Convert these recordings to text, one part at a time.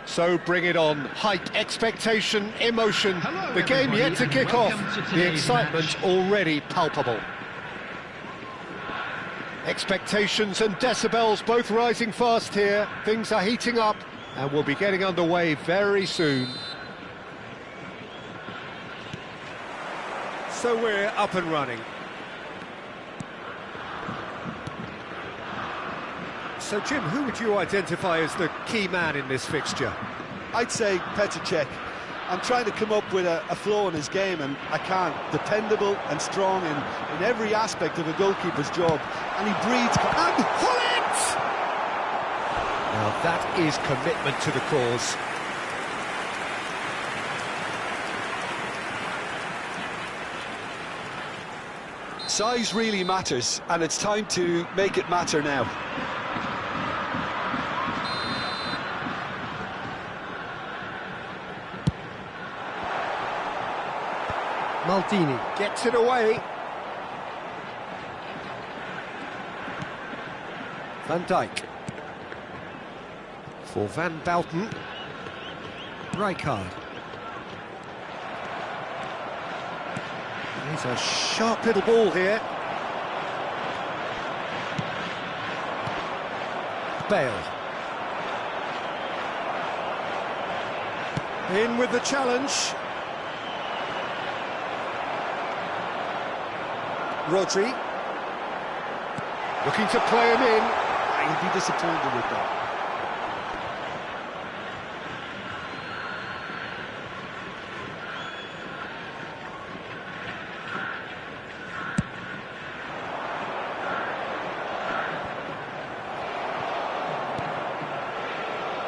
So bring it on. Hype, expectation, emotion. Hello, the game yet to kick off. The excitement match. already palpable. Expectations and decibels both rising fast here. Things are heating up and we'll be getting underway very soon. So we're up and running. So Jim, who would you identify as the key man in this fixture? I'd say Petr Cech. I'm trying to come up with a flaw in his game and I can't. Dependable and strong in every aspect of a goalkeeper's job. And he breathes... And Hullet! Now that is commitment to the cause. Size really matters, and it's time to make it matter now. Maldini gets it away. Van Dijk. For Van Bouten. Rijkaard. He's a sharp little ball here. Bale. In with the challenge. Rodri. Looking to play him in. He'd be disappointed with that.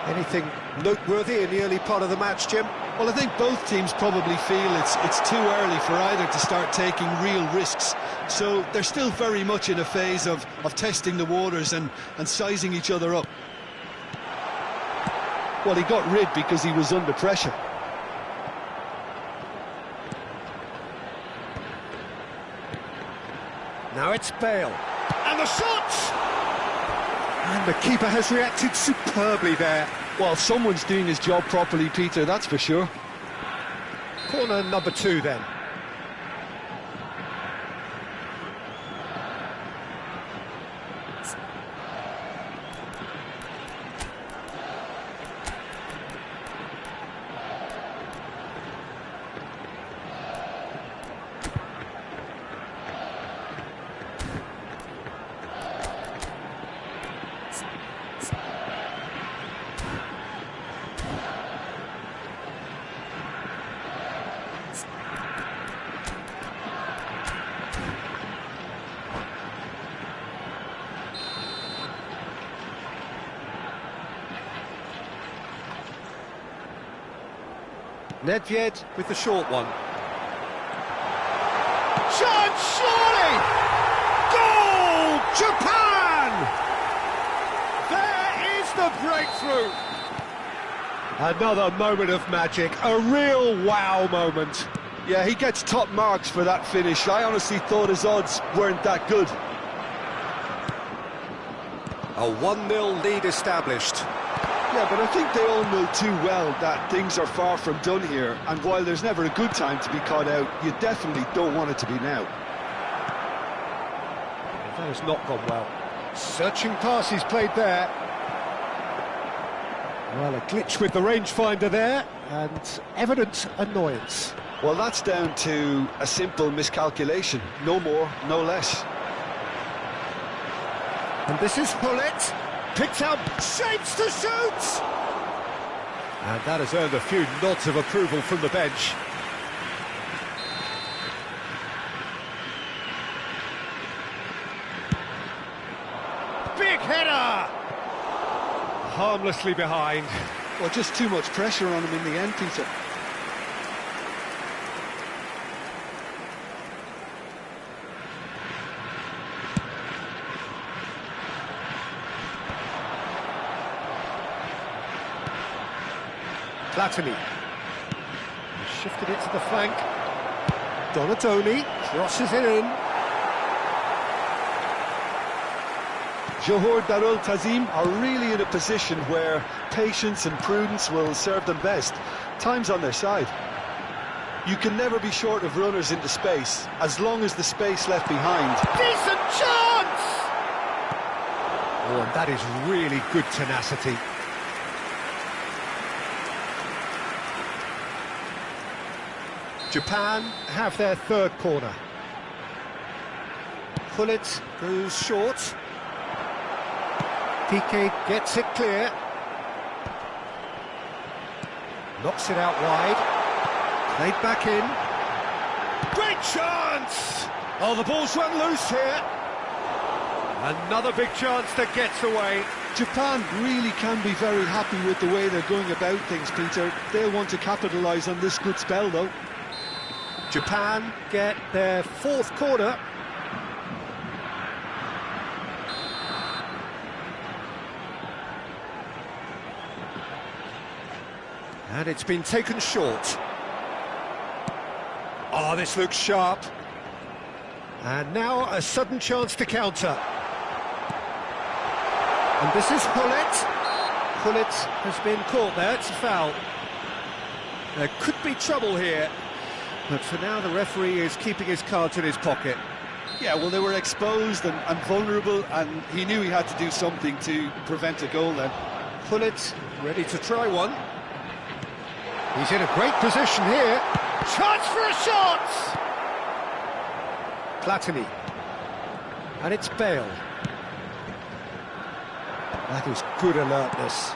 Anything noteworthy in the early part of the match, Jim? Well, I think both teams probably feel it's too early for either to start taking real risks. So they're still very much in a phase of testing the waters and sizing each other up. Well, he got rid because he was under pressure. Now it's Bale. And the shot! And the keeper has reacted superbly there. Well, someone's doing his job properly, Peter, that's for sure. Corner number 2 then. Nedved with the short one. Shot, surely! Goal! Japan! There is the breakthrough! Another moment of magic, a real wow moment. Yeah, he gets top marks for that finish. I honestly thought his odds weren't that good. A 1-0 lead established. Yeah, but I think they all know too well that things are far from done here, and while there's never a good time to be caught out, you definitely don't want it to be now. That has not gone well. Searching pass he's played there. Well, a glitch with the rangefinder there, and evident annoyance. Well, that's down to a simple miscalculation. No more, no less. And this is Hullet. Picks out, shapes to shoot! And that has earned a few nods of approval from the bench. Big header! Harmlessly behind. Well, just too much pressure on him in the end, Peter. Platini. Shifted it to the flank. Donatoni crosses it in. Johor Darul Tazim are really in a position where patience and prudence will serve them best. Time's on their side. You can never be short of runners into space, as long as the space left behind. Decent chance! Oh, and that is really good tenacity. Japan have their third corner. Gullit goes short. Piqué gets it clear. Knocks it out wide. Played back in. Great chance! Oh, the ball's run loose here. Another big chance that gets away. Japan really can be very happy with the way they're going about things, Peter. They'll want to capitalise on this good spell, though. Japan get their fourth corner. And it's been taken short. Oh, this looks sharp. And now a sudden chance to counter. And this is Gullit. Gullit has been caught there, it's a foul. There could be trouble here. But for now, the referee is keeping his cards in his pocket. Yeah, well, they were exposed and vulnerable, and he knew he had to do something to prevent a goal then. Gullit ready to try one. He's in a great position here. Chance for a shot! Platini. And it's Bale. That is good alertness.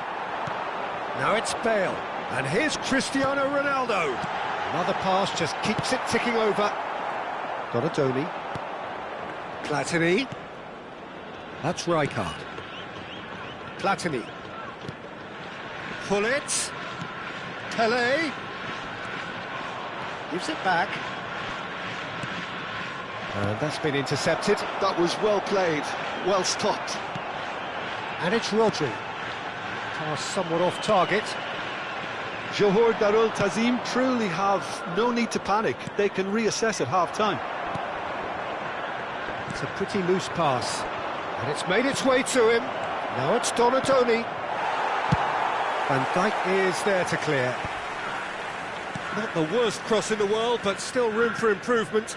Now it's Bale. And here's Cristiano Ronaldo. Another pass just keeps it ticking over. Donadoni. Platini. That's Rijkaard. Platini. Gullit. Pelé. Gives it back. And that's been intercepted. That was well played, well stopped. And it's Rodri. Pass somewhat off target. Johor Darul Tazim truly have no need to panic. They can reassess at half-time. It's a pretty loose pass. And it's made its way to him. Now it's Donadoni. Van Dijk is there to clear. Not the worst cross in the world, but still room for improvement.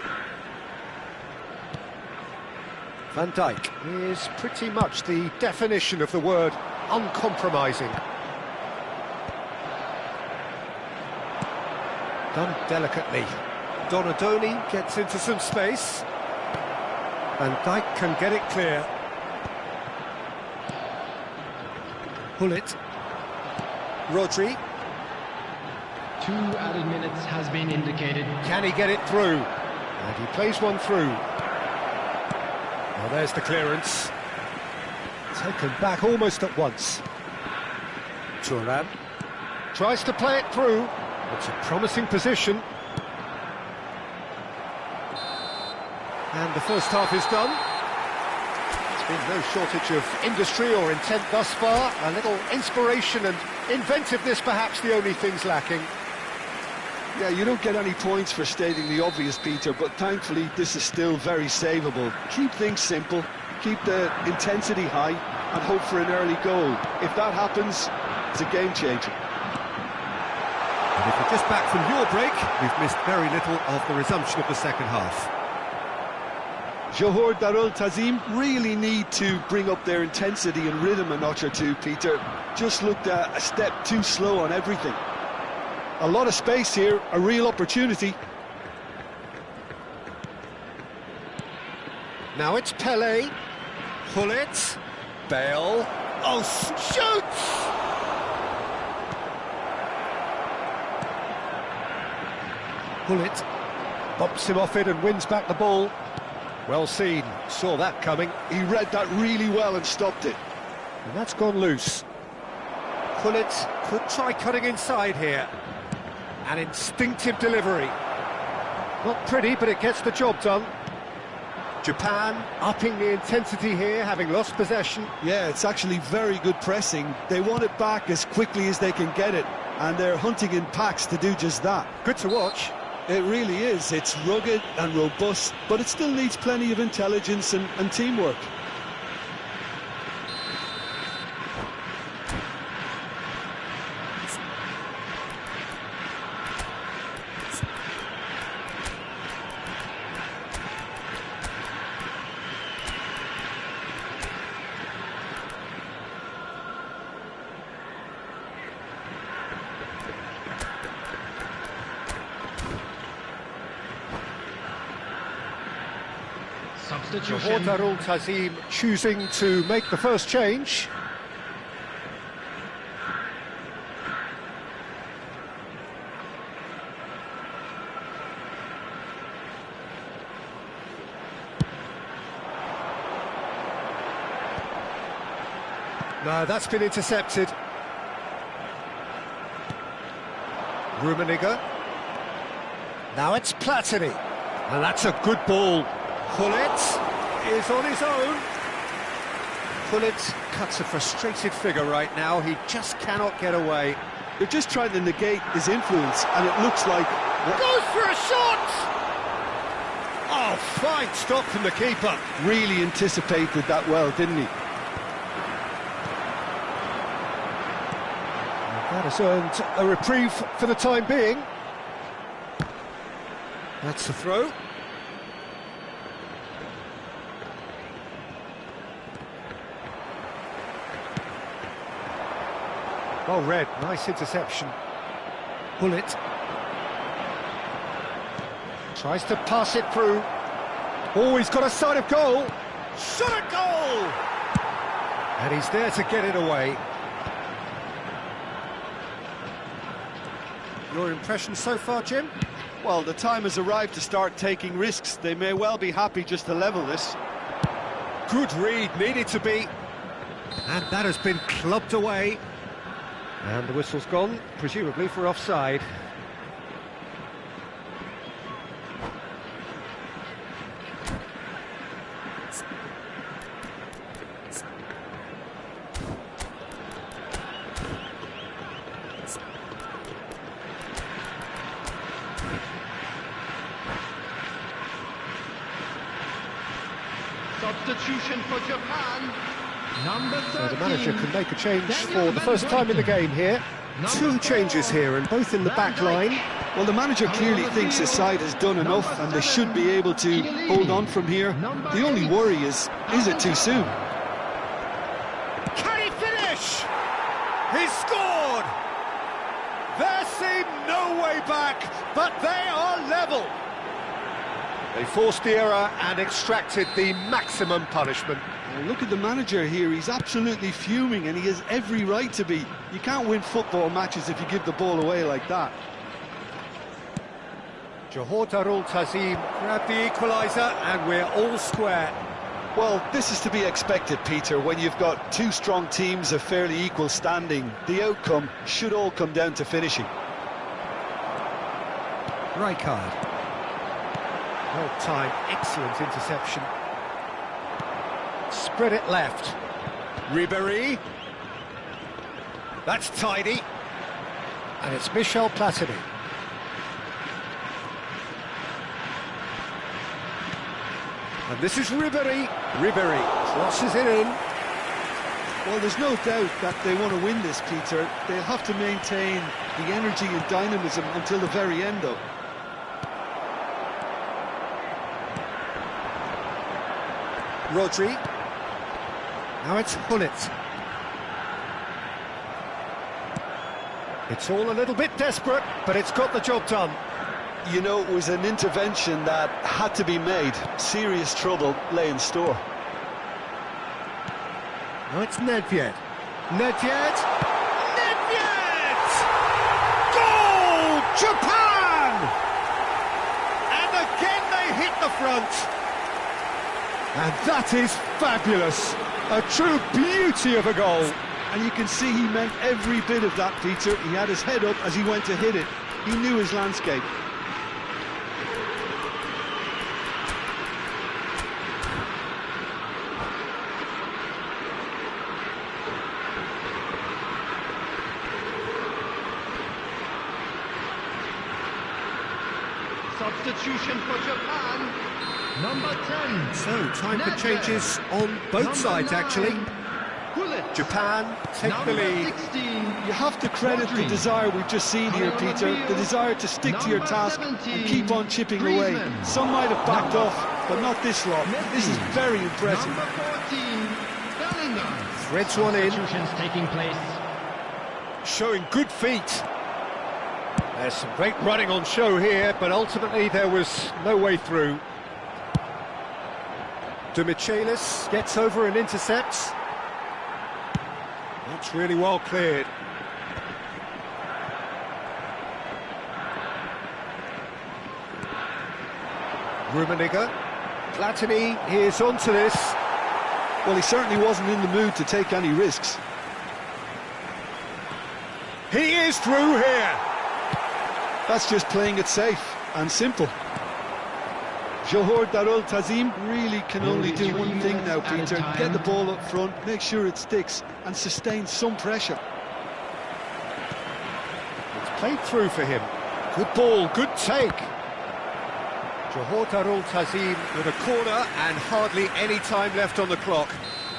Van Dijk is pretty much the definition of the word uncompromising. Done delicately. Donadoni gets into some space. Van Dijk can get it clear. Gullit. Rodri. 2 added minutes has been indicated. Can he get it through? And he plays one through. Well, there's the clearance. Taken back almost at once. Thuram tries to play it through. It's a promising position. And the first half is done. There's been no shortage of industry or intent thus far. A little inspiration and inventiveness, perhaps the only things lacking. Yeah, you don't get any points for stating the obvious, Peter, but thankfully this is still very savable. Keep things simple, keep the intensity high, and hope for an early goal. If that happens, it's a game changer. And if you're just back from your break, we've missed very little of the resumption of the second half. Johor Darul Tazim really need to bring up their intensity and rhythm a notch or two, Peter. Just looked a step too slow on everything. A lot of space here, a real opportunity. Now it's Pelé. Gullit. Bale. Oh, shoots! Gullit bumps him off it and wins back the ball. Well seen, saw that coming. He read that really well and stopped it. And that's gone loose. Gullit could try cutting inside here. An instinctive delivery. Not pretty, but it gets the job done. Japan upping the intensity here, having lost possession. Yeah, it's actually very good pressing. They want it back as quickly as they can get it, and they're hunting in packs to do just that. Good to watch. It really is. It's rugged and robust, but it still needs plenty of intelligence and teamwork. substitution. Darul Tazim choosing to make the first change. No, that's been intercepted. Rummenigge. Now it's Platini. And that's a good ball. Gullit is on his own. Gullit cuts a frustrated figure right now. He just cannot get away. They're just trying to negate his influence, and it looks like... Goes for a shot! Oh, fine stop from the keeper. Really anticipated that well, didn't he? That has earned a reprieve for the time being. That's the throw. Well read, nice interception. Gullit tries to pass it through. Oh, he's got a sight of goal. Shot at goal! And he's there to get it away. Your impression so far, Jim? Well, the time has arrived to start taking risks. They may well be happy just to level this. Good read, needed to be. And that has been clubbed away. And the whistle's gone, presumably for offside. Substitution for Japan. Number 13. So the manager can make a change for the first time in the game here. Two changes here, and both in the back line. Well, the manager clearly thinks his side has done enough and they should be able to hold on from here. The only worry is it too soon? Can he finish? He scored! There seemed no way back, but they are level. They forced the error and extracted the maximum punishment. Well, look at the manager here, he's absolutely fuming and he has every right to be. You can't win football matches if you give the ball away like that. Johor Darul Tazim grabbed the equaliser and we're all square. Well, this is to be expected, Peter, when you've got two strong teams of fairly equal standing. The outcome should all come down to finishing. Rijkaard. Well timed, excellent interception. Spread it left. Ribéry. That's tidy. And it's Michel Platini. And this is Ribéry. Ribéry crosses it in. Well, there's no doubt that they want to win this, Peter. They'll have to maintain the energy and dynamism until the very end, though. Rodri. Now it's Gullit. It's all a little bit desperate, but it's got the job done. You know, it was an intervention that had to be made. Serious trouble lay in store. Now it's Nedved. Nedved! Nedved! Goal! Japan! And again they hit the front. And that is fabulous. A true beauty of a goal. And you can see he meant every bit of that, Peter. He had his head up as he went to hit it. He knew his landscape. Substitution for Japan. Number 10. So, time for changes on both sides, actually. Japan take the lead. 16. You have to credit the desire we've just seen here, Peter. The desire to stick to your task and keep on chipping away. Some might have backed off, but not this lot. This is very impressive. Number 14. Bellingham. Threads one in. Substitutions taking place. Showing good feet. There's some great running on show here, but ultimately there was no way through. Demichelis gets over and intercepts. That's really well cleared. Rummenigge. Platini, he is onto this. Well, he certainly wasn't in the mood to take any risks. He is through here. That's just playing it safe and simple. Johor Darul Tazim really can only do one thing now, Peter. Get the ball up front, make sure it sticks, and sustain some pressure. It's played through for him. Good ball, good take. Johor Darul Tazim with a corner and hardly any time left on the clock.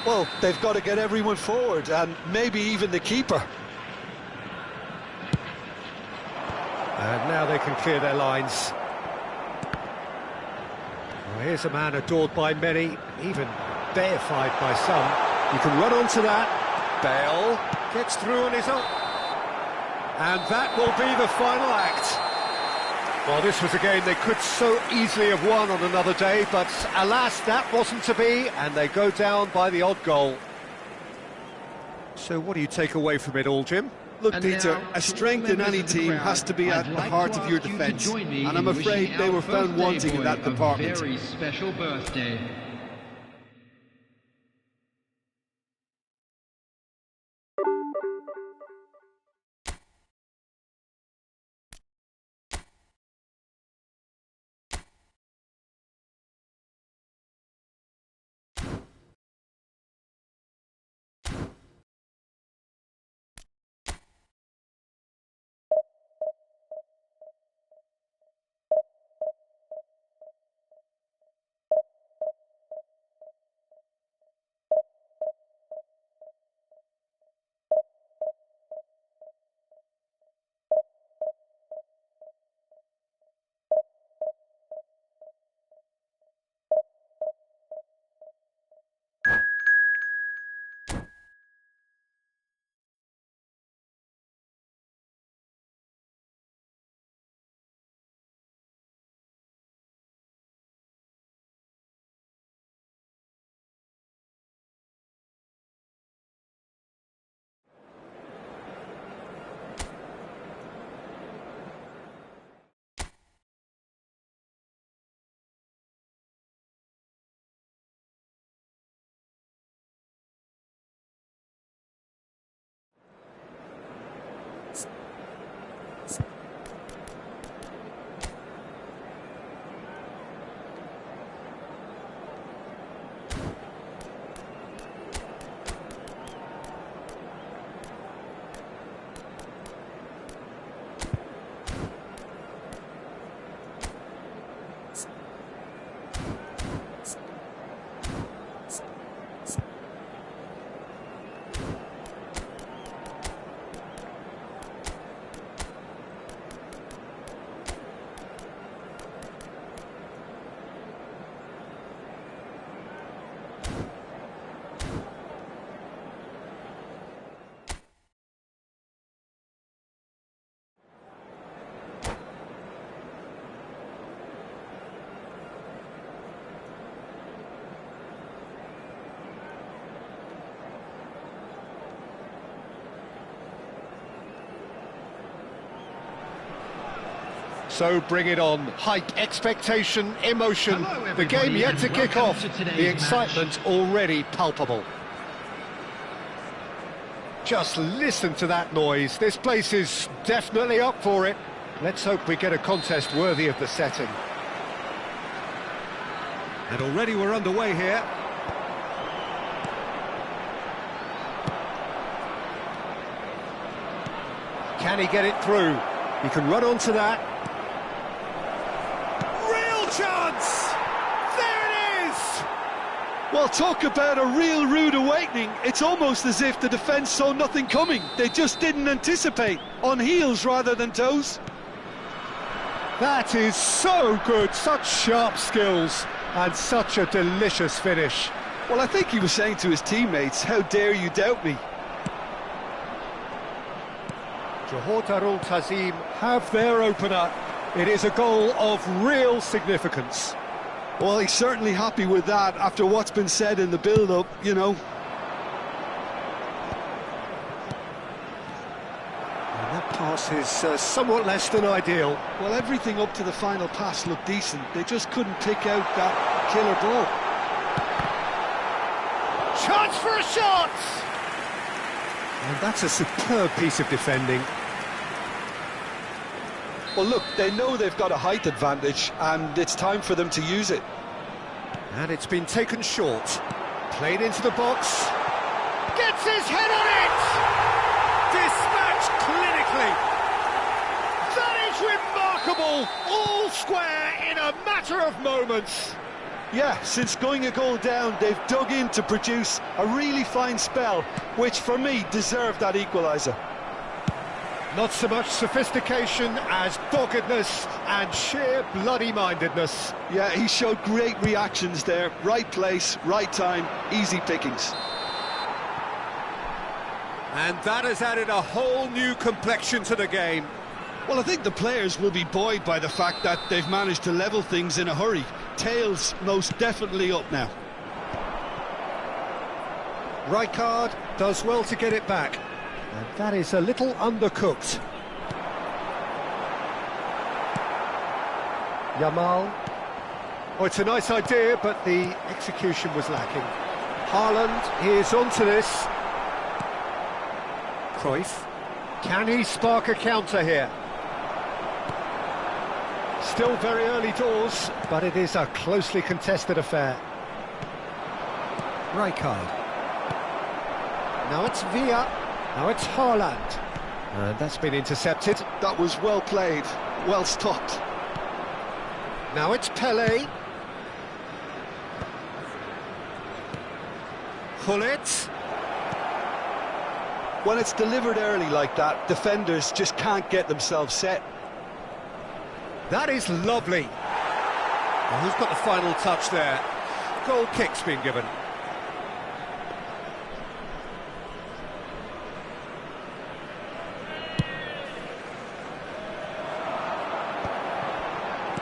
Well, they've got to get everyone forward, and maybe even the keeper. And now they can clear their lines. Well, here's a man adored by many, even deified by some. You can run onto that. Bale gets through on his own. And that will be the final act. Well, this was a game they could so easily have won on another day, but alas, that wasn't to be, and they go down by the odd goal. So what do you take away from it all, Jim? Look, Peter, a strength in any team has to be at the heart of your defence, and I'm afraid they were found wanting in that department. Very special birthday. So bring it on. Hype, expectation, emotion. The game yet to kick off. The excitement already palpable. Just listen to that noise. This place is definitely up for it. Let's hope we get a contest worthy of the setting. And already we're underway here. Can he get it through? He can run onto that. Chance! There it is! Well, talk about a real rude awakening. It's almost as if the defence saw nothing coming. They just didn't anticipate. On heels rather than toes. That is so good. Such sharp skills and such a delicious finish. Well, I think he was saying to his teammates, how dare you doubt me? Johor Darul Tazim have their opener. It is a goal of real significance. Well, he's certainly happy with that after what's been said in the build-up, you know. And that pass is somewhat less than ideal. Well, everything up to the final pass looked decent. They just couldn't pick out that killer ball. Chance for a shot! And that's a superb piece of defending. Well, look, they know they've got a height advantage, and it's time for them to use it. And it's been taken short. Played into the box. Gets his head on it! Dispatched clinically. That is remarkable! All square in a matter of moments. Yeah, since going a goal down, they've dug in to produce a really fine spell, which for me deserved that equaliser. Not so much sophistication as doggedness and sheer bloody-mindedness. Yeah, he showed great reactions there. Right place, right time, easy pickings. And that has added a whole new complexion to the game. Well, I think the players will be buoyed by the fact that they've managed to level things in a hurry. Tails most definitely up now. Rijkaard does well to get it back. And that is a little undercooked. Yamal. Oh, it's a nice idea, but the execution was lacking. Haaland, he is onto this. Cruyff. Can he spark a counter here? Still very early doors, but it is a closely contested affair. Rijkaard. Now it's Villa. Now it's Haaland. And that's been intercepted. That was well played, well stopped. Now it's Pelé. Gullit. When it's delivered early like that, defenders just can't get themselves set. That is lovely. Well, who's got the final touch there? Goal kick's been given.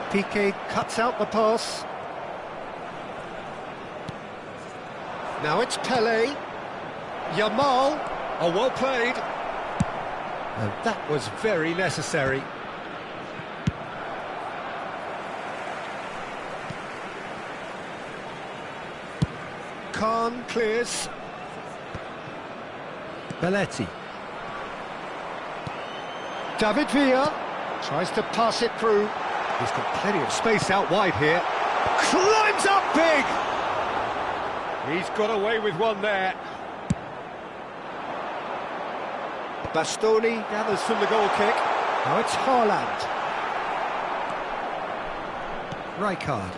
Piqué cuts out the pass. Now it's Pelé. Yamal. Oh, well played. And that was very necessary. Khan clears. Belletti. David Villa tries to pass it through. He's got plenty of space out wide here. Climbs up big! He's got away with one there. Bastoni gathers from the goal kick. Now it's Haaland. Rijkaard.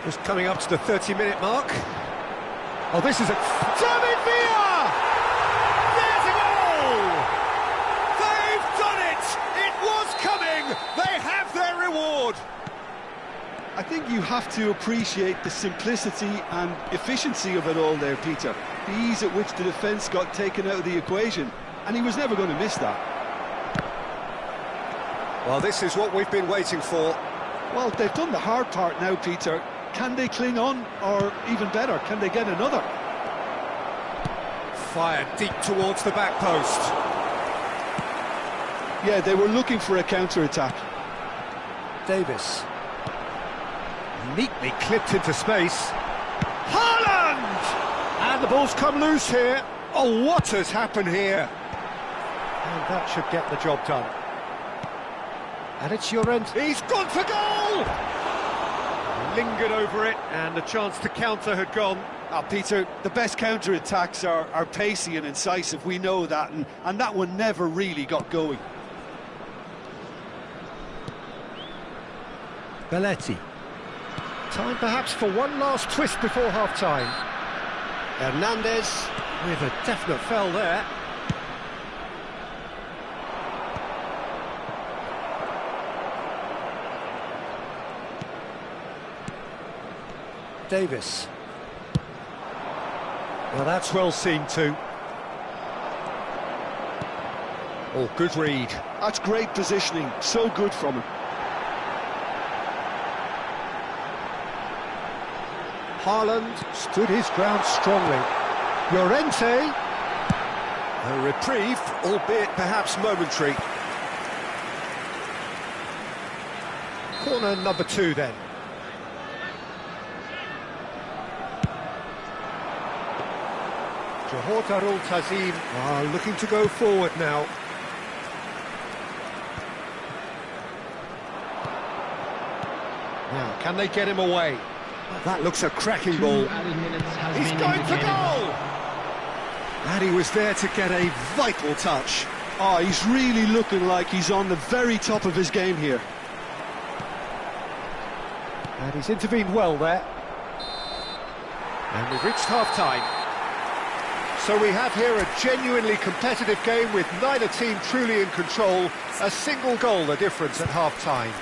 Just coming up to the 30-minute mark. Oh, this is a... David Villa! There's a goal! They've done it! It was coming! They have their reward! I think you have to appreciate the simplicity and efficiency of it all there, Peter. The ease at which the defence got taken out of the equation, and he was never going to miss that. Well, this is what we've been waiting for. Well, they've done the hard part now, Peter. Can they cling on, or even better, can they get another? Fired deep towards the back post. Yeah, they were looking for a counter-attack. Davis. Neatly clipped into space. Haaland! And the ball's come loose here. Oh, what has happened here? And that should get the job done. And it's Llorente. He's gone for goal! Lingered over it, and the chance to counter had gone. Peter, the best counter-attacks are pacey and incisive, we know that, and that one never really got going. Belletti. Time perhaps for one last twist before half-time. Hernandez with a definite foul there. Davis. Well, that's well seen too. Oh, good read. That's great positioning, so good from him. Haaland stood his ground strongly. Llorente. A reprieve, albeit perhaps momentary. Corner number 2 then. Johor Darul Tazim are looking to go forward now. Now, can they get him away? That looks a cracking ball. He's going for goal! And he was there to get a vital touch. Oh, he's really looking like he's on the very top of his game here. And he's intervened well there. And we've reached half-time. So we have here a genuinely competitive game with neither team truly in control. A single goal the difference at half-time.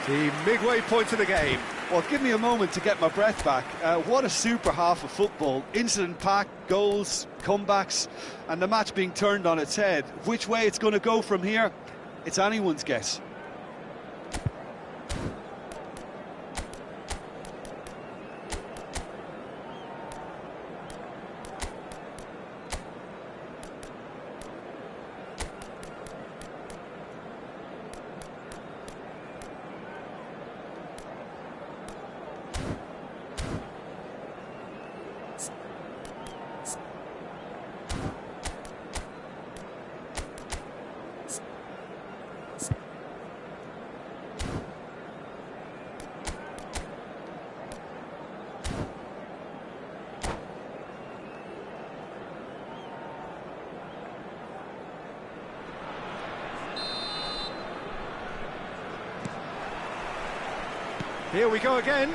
The midway point of the game. Well, give me a moment to get my breath back. What a super half of football. Incident-packed, goals, comebacks, and the match being turned on its head. Which way it's going to go from here, it's anyone's guess. Here we go again.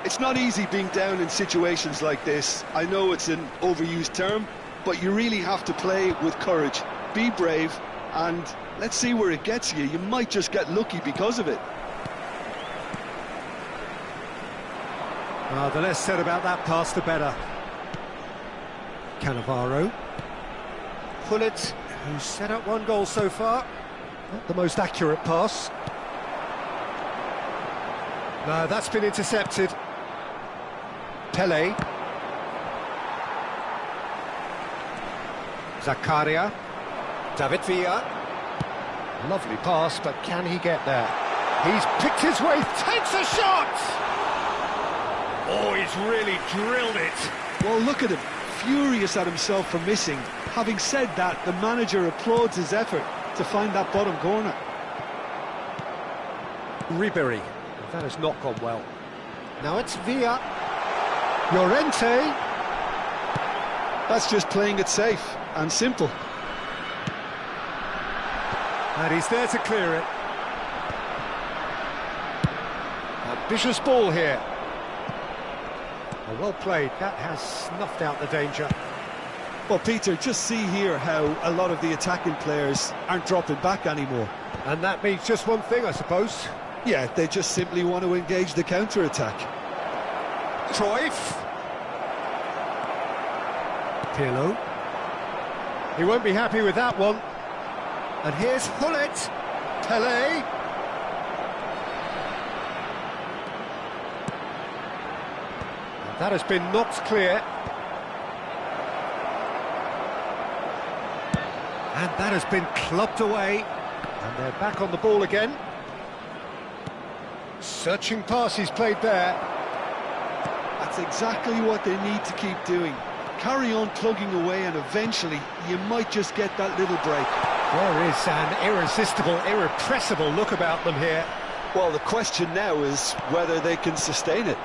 It's not easy being down in situations like this. I know it's an overused term, but you really have to play with courage. Be brave, and let's see where it gets you. You might just get lucky because of it. The less said about that pass, the better. Cannavaro. Pullet, who's set up one goal so far. Not the most accurate pass. No, that's been intercepted. Pele. Zakaria. David Villa. Lovely pass, but can he get there? He's picked his way, takes a shot! Oh, he's really drilled it. Well, look at him, furious at himself for missing. Having said that, the manager applauds his effort to find that bottom corner. Ribery. That has not gone well. Now it's Villa. Llorente. That's just playing it safe and simple. And he's there to clear it. Ambitious ball here. Well played. That has snuffed out the danger. Well, Peter, just see here how a lot of the attacking players aren't dropping back anymore. And that means just one thing, I suppose. Yeah, they just simply want to engage the counter-attack. Cruyff. Pirlo. He won't be happy with that one. And here's Hullet. Pele. And that has been knocked clear. And that has been clubbed away. And they're back on the ball again. Searching pass he's played there. That's exactly what they need to keep doing. Carry on plugging away and eventually you might just get that little break. There is an irresistible, irrepressible look about them here. Well, the question now is whether they can sustain it.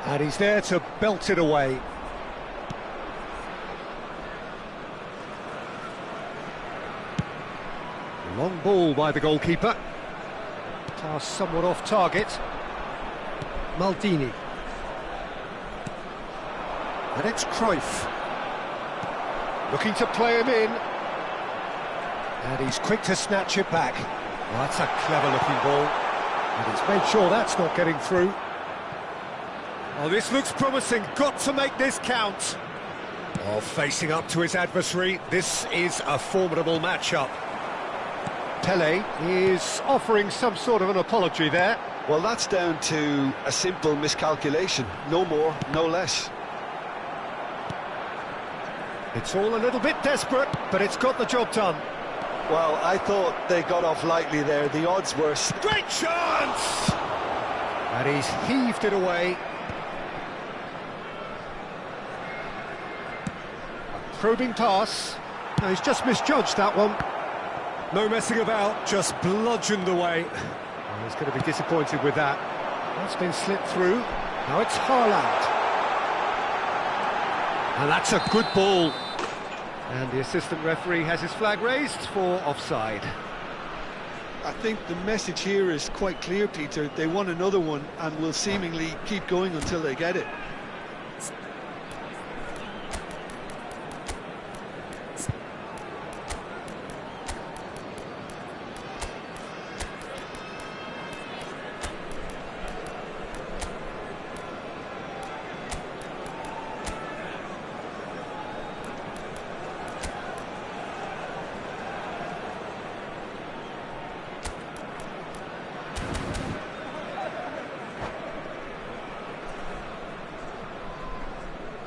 And he's there to belt it away. Long ball by the goalkeeper. Pass somewhat off target. Maldini. And it's Cruyff. Looking to play him in. And he's quick to snatch it back. Well, that's a clever-looking ball. And he's made sure that's not getting through. Oh, this looks promising. Got to make this count. Oh, facing up to his adversary. This is a formidable matchup. Pele is offering some sort of an apology there. Well, that's down to a simple miscalculation. No more, no less. It's all a little bit desperate, but it's got the job done. Well, I thought they got off lightly there. The odds were... Great chance! And he's heaved it away. A probing pass. No, he's just misjudged that one. No messing about, just bludgeoned away. Well, he's going to be disappointed with that. That's been slipped through. Now it's Haaland. And that's a good ball. And the assistant referee has his flag raised for offside. I think the message here is quite clear, Peter. They want another one and will seemingly keep going until they get it.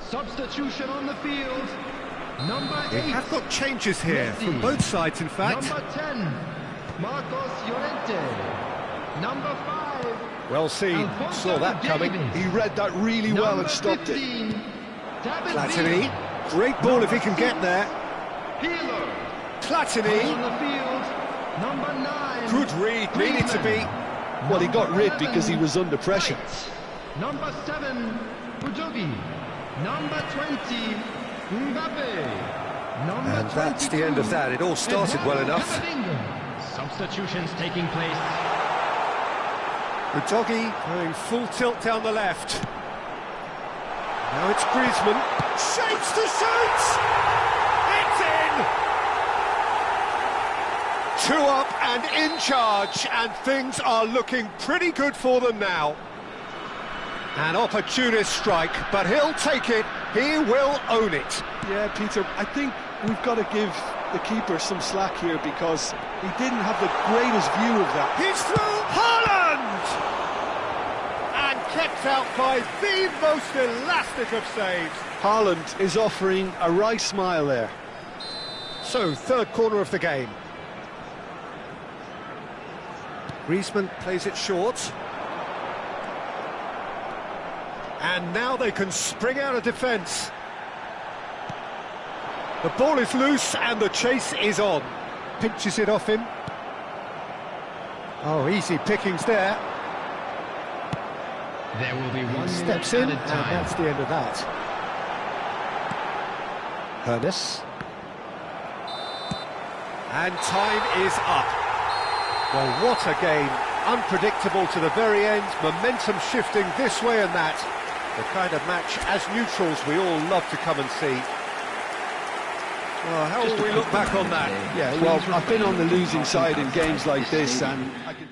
Substitution on the field. Number 8. We have got changes here Messi. from both sides, in fact. Number 10, Marcos Llorente. Number 5. Well seen, saw that coming. He read that really well and stopped it. Platini, great ball if he can get there. Healer. Platini, On the field. Number 9. good read, needed to be. Well, he got rid because he was under pressure. Number 7, Udogi. Number 20, Mbappe. Number And that's the end of that. It all started well enough. Substitutions taking place. Udogi going full tilt down the left. Now it's Griezmann. Shapes to shoot! It's in! 2 up and in charge, and things are looking pretty good for them now. An opportunist strike, but he'll take it. He will own it. Yeah, Peter, I think we've got to give the keeper some slack here because he didn't have the greatest view of that. He's through. Haaland! And kept out by the most elastic of saves. Haaland is offering a right smile there. So, third corner of the game. Griezmann plays it short. And now they can spring out of defence. The ball is loose and the chase is on. Pinches it off him. Oh, easy pickings there. There will be 1 Steps minute in, added and time. that's the end of that. Hernes. And time is up. Well, what a game. Unpredictable to the very end, momentum shifting this way and that. The kind of match, as neutrals, we all love to come and see. Well, how will we look back on that? Yeah, well, I've been on the losing side in games like this, and I can...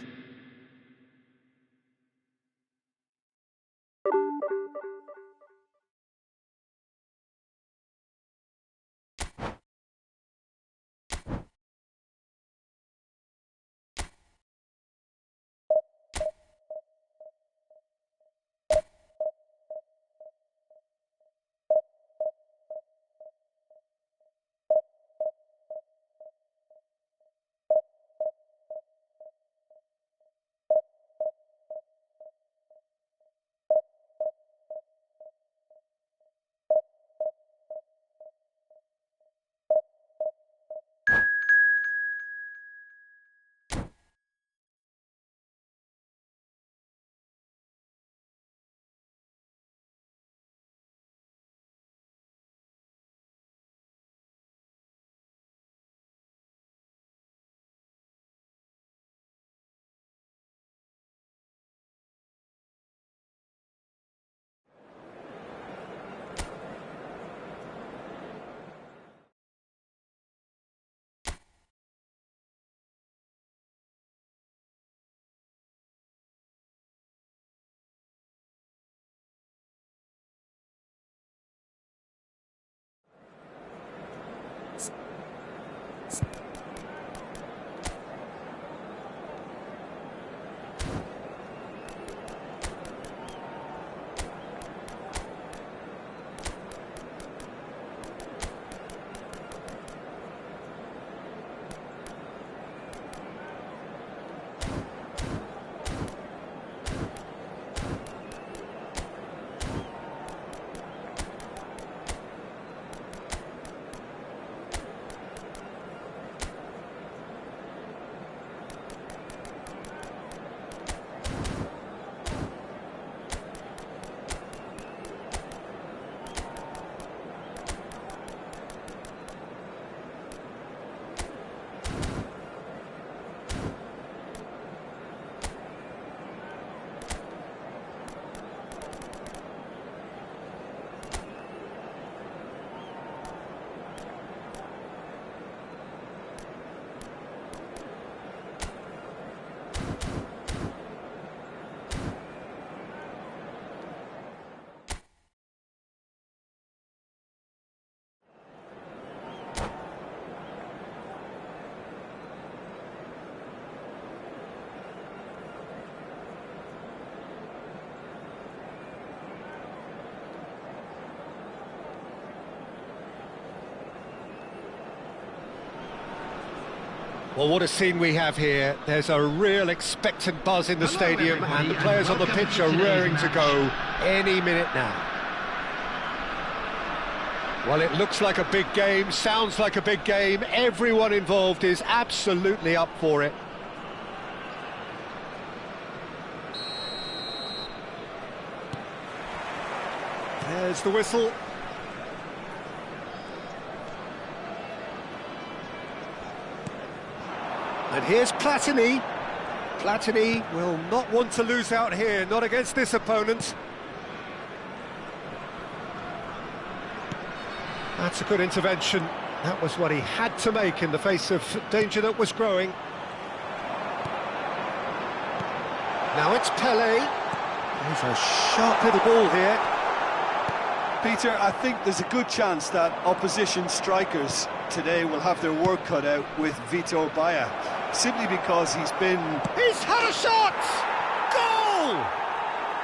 Well, what a scene we have here. There's a real expectant buzz in the stadium, and the players on the pitch are raring to go any minute now. Well, it looks like a big game, sounds like a big game. Everyone involved is absolutely up for it. There's the whistle. And here's Platini. Platini will not want to lose out here, not against this opponent. That's a good intervention. That was what he had to make in the face of danger that was growing. Now it's Pelé. There's a sharp little ball here. Peter, I think there's a good chance that opposition strikers today will have their work cut out with Vitor Baia, simply because he's had a shot! Goal!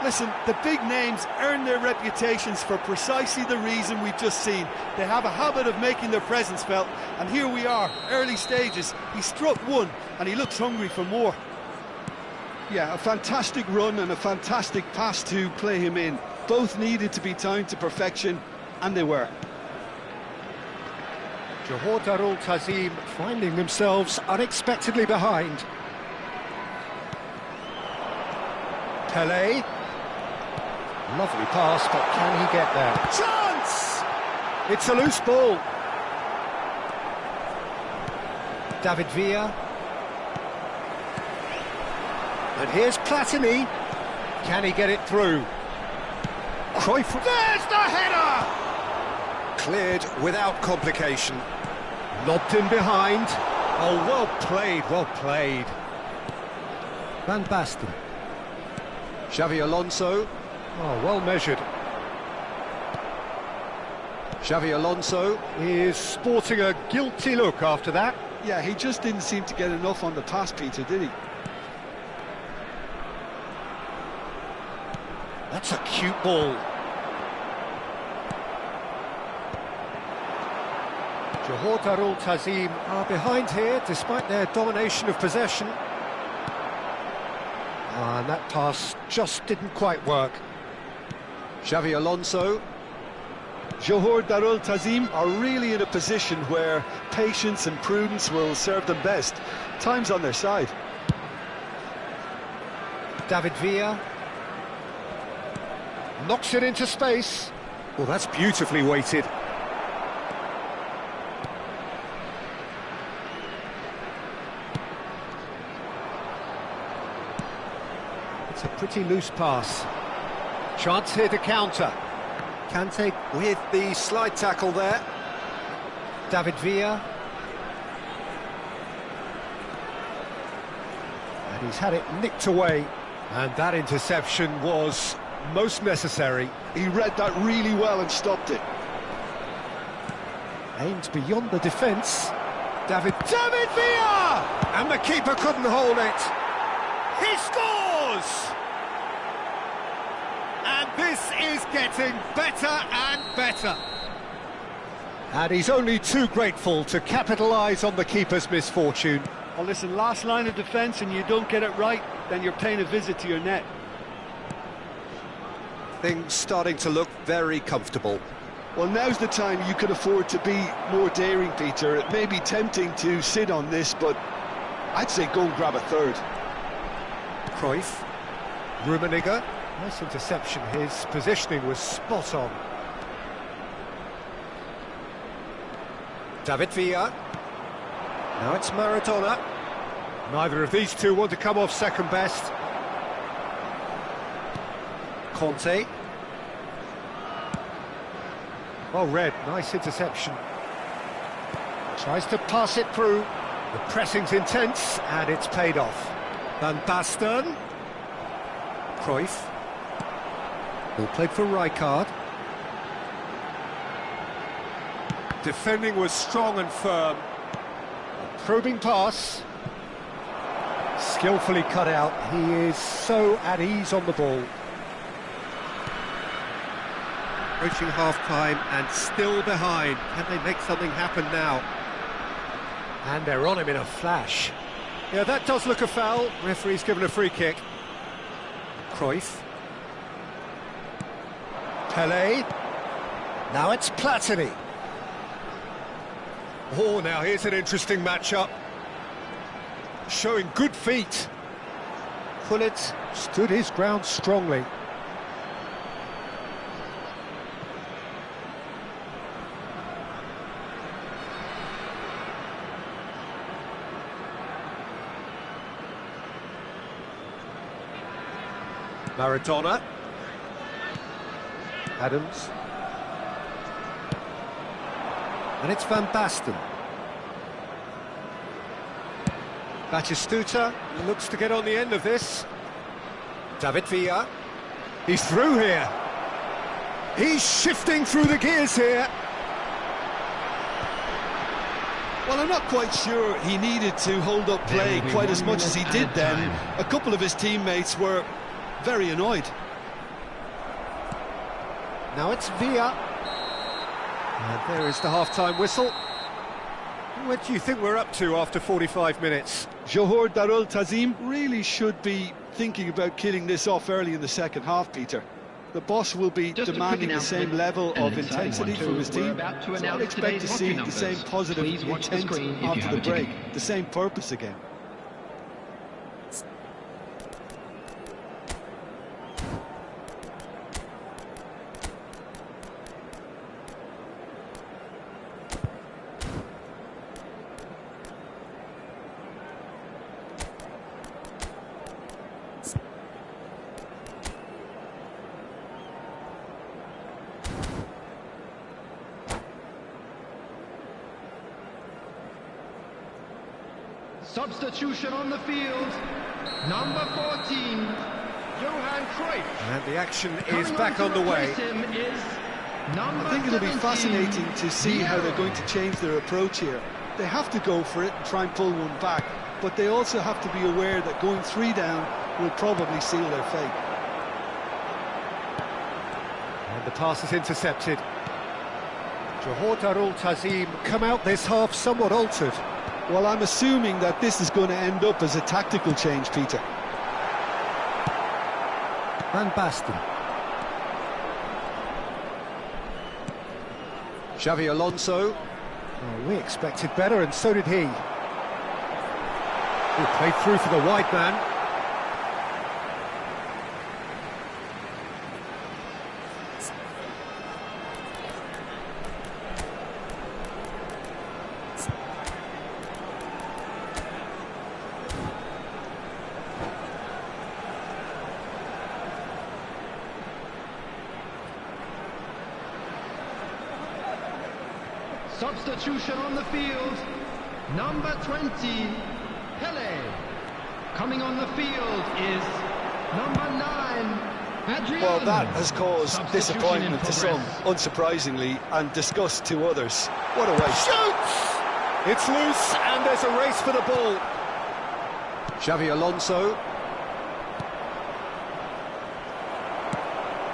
Listen, the big names earn their reputations for precisely the reason we've just seen. They have a habit of making their presence felt, and here we are, early stages. He struck one, and he looks hungry for more. Yeah, a fantastic run and a fantastic pass to play him in. Both needed to be timed to perfection, and they were. Johor Darul Tazim finding themselves unexpectedly behind. Pelé. Lovely pass, but can he get there? Chance! It's a loose ball. David Villa. And here's Platini. Can he get it through? Cruyff. There's the header! Cleared without complication. Lobbed in behind. Oh, well played, well played. Van Basten. Xavi Alonso. Oh, well measured. Xavi Alonso is sporting a guilty look after that. Yeah, he just didn't seem to get enough on the pass, Peter, did he? That's a cute ball. Johor Darul Tazim are behind here despite their domination of possession. And that pass just didn't quite work. Xavi Alonso. Johor Darul Tazim are really in a position where patience and prudence will serve them best. Time's on their side. David Villa. Knocks it into space. Well, that's beautifully weighted. It's a pretty loose pass. Chance here to counter. Kante with the slide tackle there. David Villa. And he's had it nicked away. And that interception was most necessary. He read that really well and stopped it. Aimed beyond the defence. David Villa! And the keeper couldn't hold it. He scores! And this is getting better and better. And he's only too grateful to capitalise on the keeper's misfortune. Well, listen, last line of defence and you don't get it right, then you're paying a visit to your net. Things starting to look very comfortable. Well, now's the time you can afford to be more daring, Peter. It may be tempting to sit on this, but I'd say go and grab a third. Cruyff. Rummenigge. Nice interception. His positioning was spot on. David Villa. Now it's Maradona. Neither of these two want to come off second best. Conte. Well read, nice interception. Tries to pass it through. The pressing's intense, and it's paid off. Van Basten. Cruyff. Ball played for Rijkaard. Defending was strong and firm. A probing pass. Skillfully cut out. He is so at ease on the ball. Approaching half-time and still behind. Can they make something happen now? And they're on him in a flash. Yeah, that does look a foul. Referee's given a free kick. Cruyff. Pelé. Now it's Platini. Oh, now here's an interesting matchup. Showing good feet. Gullit stood his ground strongly. Maradona. Adams. And it's Van Basten. Batistuta looks to get on the end of this. David Villa. He's through here. He's shifting through the gears here. Well, I'm not quite sure he needed to hold up play quite as much as he did then. A couple of his teammates were very annoyed. Now it's Villa. And there is the half-time whistle. What do you think we're up to after 45 minutes? Johor Darul Tazim really should be thinking about killing this off early in the second half, Peter. The boss will be demanding the same level of intensity from his team, so I'd expect to see the same positive intent after the break, the same purpose again. Substitution on the field, number 14, Johan Cruyff. And the action is back on the way. I think it'll be fascinating to see how they're going to change their approach here. They have to go for it and try and pull one back, but they also have to be aware that going 3 down will probably seal their fate. And the pass is intercepted. Johor Darul Tazim come out this half somewhat altered. Well, I'm assuming that this is going to end up as a tactical change, Peter. Van Basten. Xavi Alonso. Oh, we expected better, and so did he. He played through for the wide man. Substitution on the field, number 20, Pelé. Coming on the field is number 9, Adrian. Well, that has caused disappointment to some, unsurprisingly, and disgust to others. What a waste. Shoots! It's loose, and there's a race for the ball. Xavi Alonso.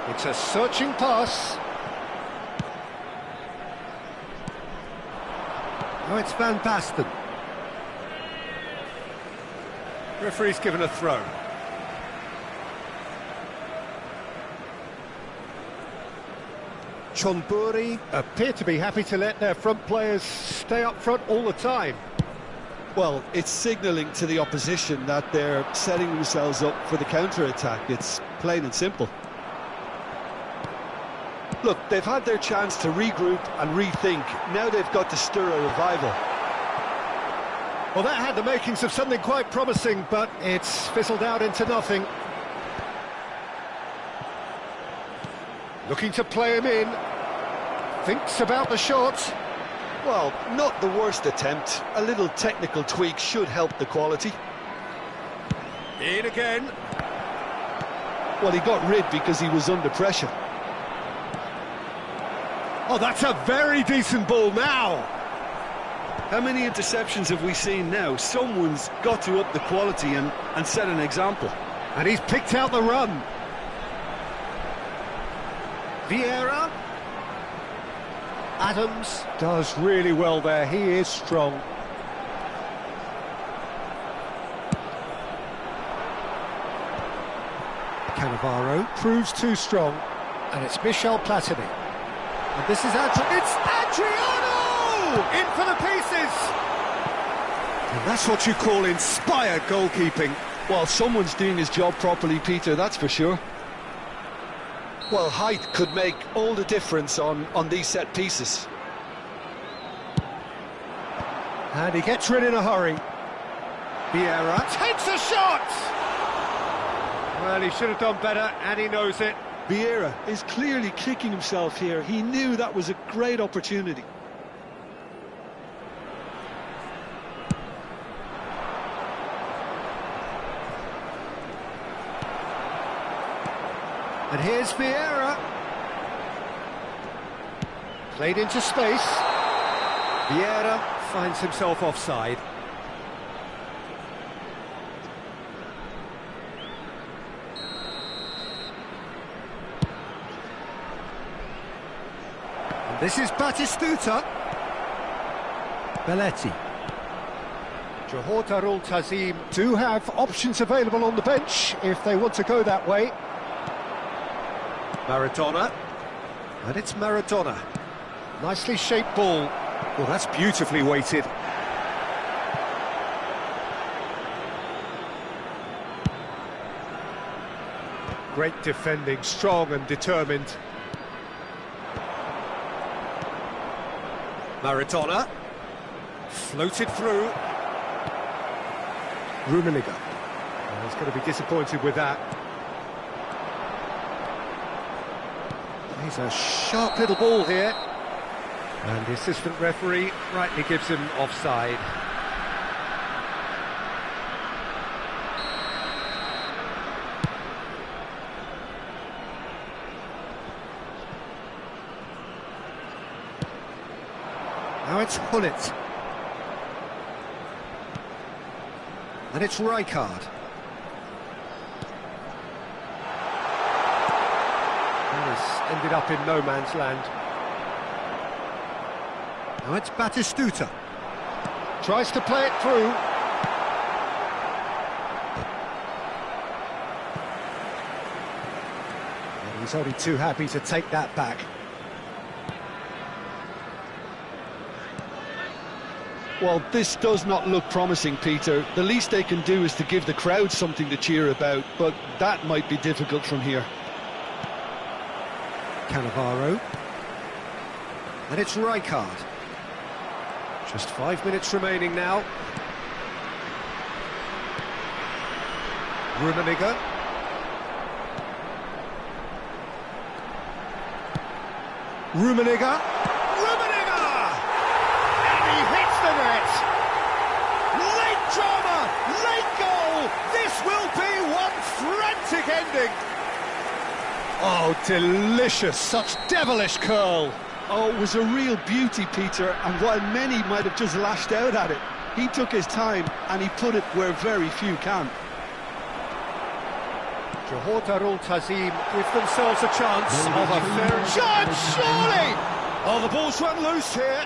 It's a searching pass. Oh, it's Van Basten. Referee's given a throw. Chonburi appear to be happy to let their front players stay up front all the time. Well, it's signalling to the opposition that they're setting themselves up for the counter-attack. It's plain and simple. Look, they've had their chance to regroup and rethink. Now they've got to stir a revival. Well, that had the makings of something quite promising, but it's fizzled out into nothing. Looking to play him in. Thinks about the shot. Well, not the worst attempt. A little technical tweak should help the quality. In again. Well, he got rid because he was under pressure. Oh, that's a very decent ball now. How many interceptions have we seen now? Someone's got to up the quality and set an example. And he's picked out the run. Vieira. Adams does really well there. He is strong. Cannavaro proves too strong, and it's Michel Platini. And this is it's Adriano! In for the pieces! And that's what you call inspired goalkeeping. Well, someone's doing his job properly, Peter, that's for sure. Well, height could make all the difference on these set pieces. And he gets rid in a hurry. Vieira takes a shot! Well, he should have done better, and he knows it. Vieira is clearly kicking himself here. He knew that was a great opportunity. And here's Vieira. Played into space. Vieira finds himself offside. And this is Batistuta. Belletti. Johor Darul Tazim do have options available on the bench if they want to go that way. Maradona, and it's Maradona. Nicely shaped ball. Well, that's beautifully weighted. Great defending, strong and determined. Maradona, floated through. Rummenigge. Well, he's going to be disappointed with that. He's a sharp little ball here. And the assistant referee rightly gives him offside. Now it's Hullet. And it's Rijkaard. Ended up in no man's land. Now it's Batistuta. Tries to play it through. And he's only too happy to take that back. Well, this does not look promising, Peter. The least they can do is to give the crowd something to cheer about, but that might be difficult from here. Cannavaro. And it's Rijkaard. Just 5 minutes remaining now. Rummenigge. Rummenigge. And he hits the net! Late drama! Late goal! This will be one frantic ending! Oh, delicious! Such devilish curl! Oh, it was a real beauty, Peter, and while many might have just lashed out at it, he took his time and he put it where very few can. Johor Darul Tazim give themselves a chance of a fair chance, surely! Oh, the ball's run loose here.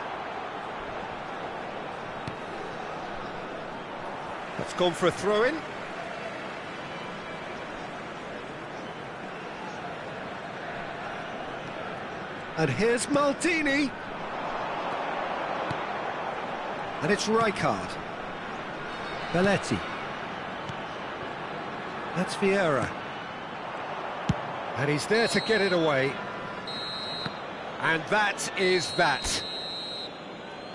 That's gone for a throw-in. And here's Maldini. And it's Rijkaard. Belletti. That's Vieira. And he's there to get it away. And that is that.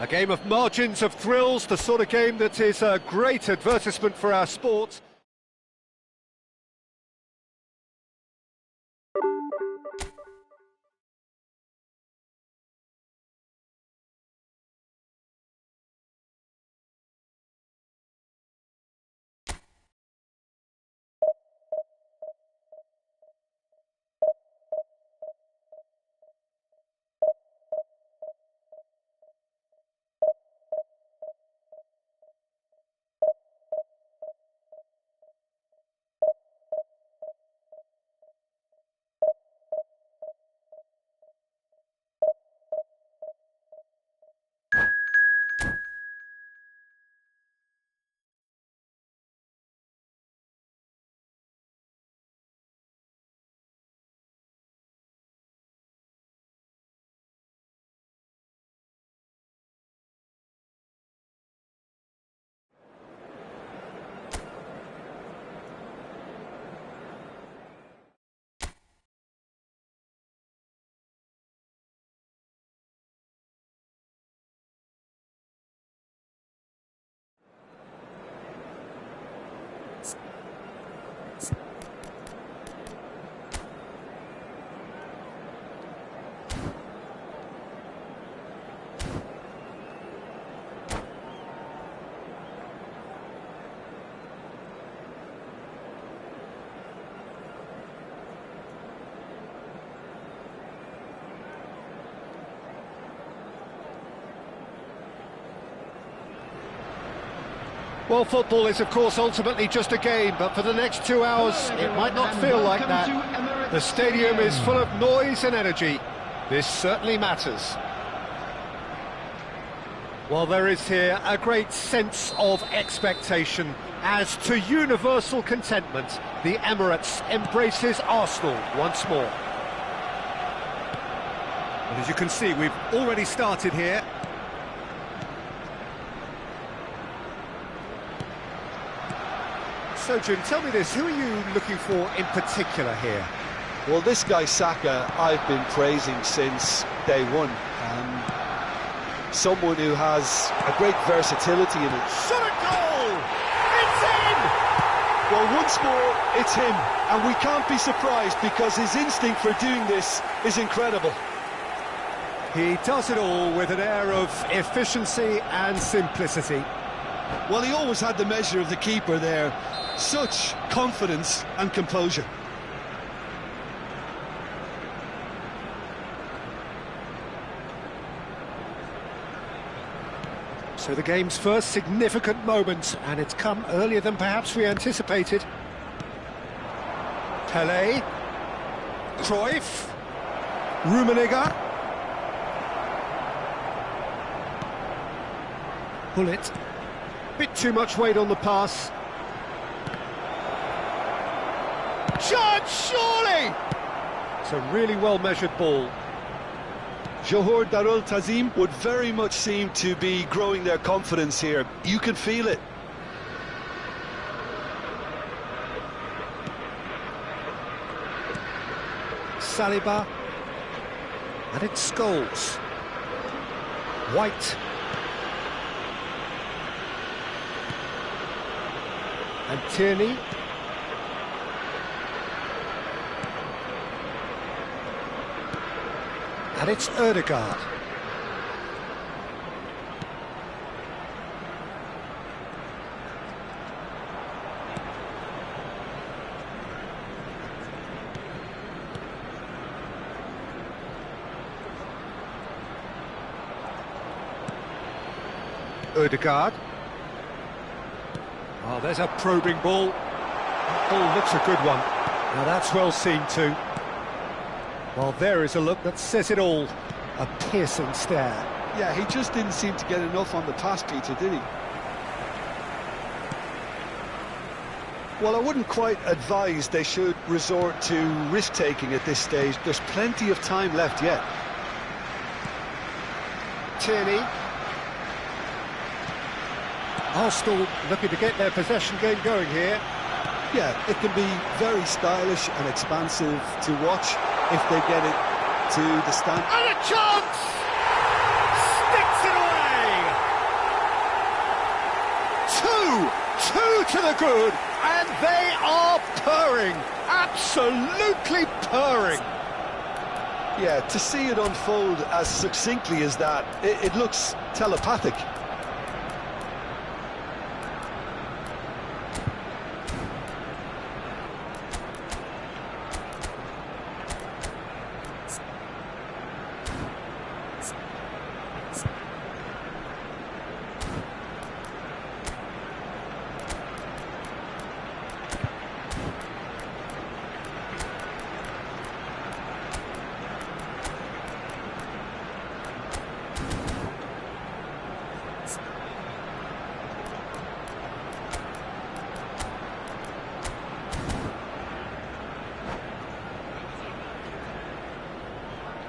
A game of margins, of thrills, the sort of game that is a great advertisement for our sport. Well, football is, of course, ultimately just a game, but for the next 2 hours, it might not feel like that. The stadium is full of noise and energy. This certainly matters. Well, there is here a great sense of expectation. As to universal contentment, the Emirates embraces Arsenal once more. And as you can see, we've already started here. So, Jim, tell me this, who are you looking for in particular here? Well, this guy Saka, I've been praising since day one. Someone who has a great versatility in it. Shot a goal! It's in! Well, once more, it's him. And we can't be surprised because his instinct for doing this is incredible. He does it all with an air of efficiency and simplicity. Well, he always had the measure of the keeper there. Such confidence and composure. So the game's first significant moment, and it's come earlier than perhaps we anticipated. Pele, Cruyff, Rummenigge, Bullet, bit too much weight on the pass. Chance, surely! It's a really well-measured ball. Johor Darul Tazim would very much seem to be growing their confidence here. You can feel it. Saliba, and it's Scholes. White. And Tierney. And it's Ødegaard. Ødegaard. Oh, there's a probing ball. That ball looks a good one. Now that's well seen too. Well, there is a look that says it all. A piercing stare. Yeah, he just didn't seem to get enough on the pass, Peter, did he? Well, I wouldn't quite advise they should resort to risk-taking at this stage. There's plenty of time left yet. Tierney. Arsenal looking to get their possession game going here. Yeah, it can be very stylish and expansive to watch if they get it to the stand. And a chance! Sticks it away! Two to the good, and they are purring. Absolutely purring. Yeah, to see it unfold as succinctly as that, it looks telepathic.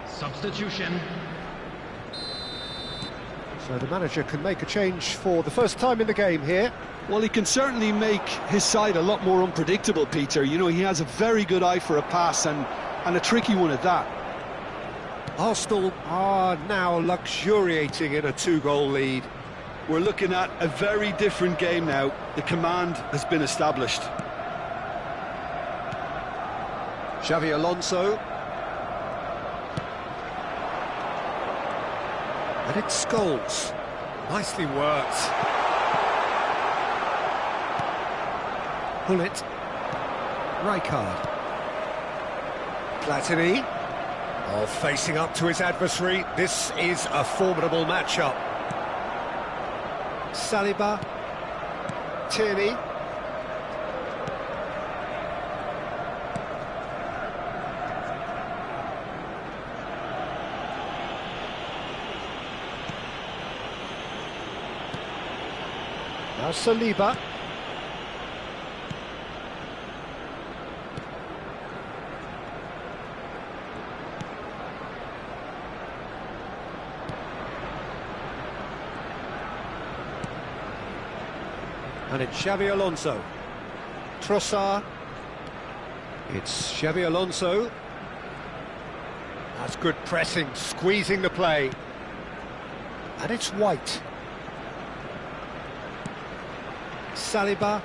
Substitution. So the manager can make a change for the first time in the game here. Well, he can certainly make his side a lot more unpredictable, Peter. You know, he has a very good eye for a pass and a tricky one at that. Arsenal are now luxuriating in a 2-goal lead. We're looking at a very different game now. The command has been established. Xavi Alonso. And it's Scholes. Nicely worked. Bullet. Rijkaard. Platini. Oh, facing up to his adversary. This is a formidable matchup. Saliba. Tierney. Now Saliba. And it's Xavi Alonso. Trossard. It's Xavi Alonso. That's good pressing, squeezing the play. And it's White. Saliba.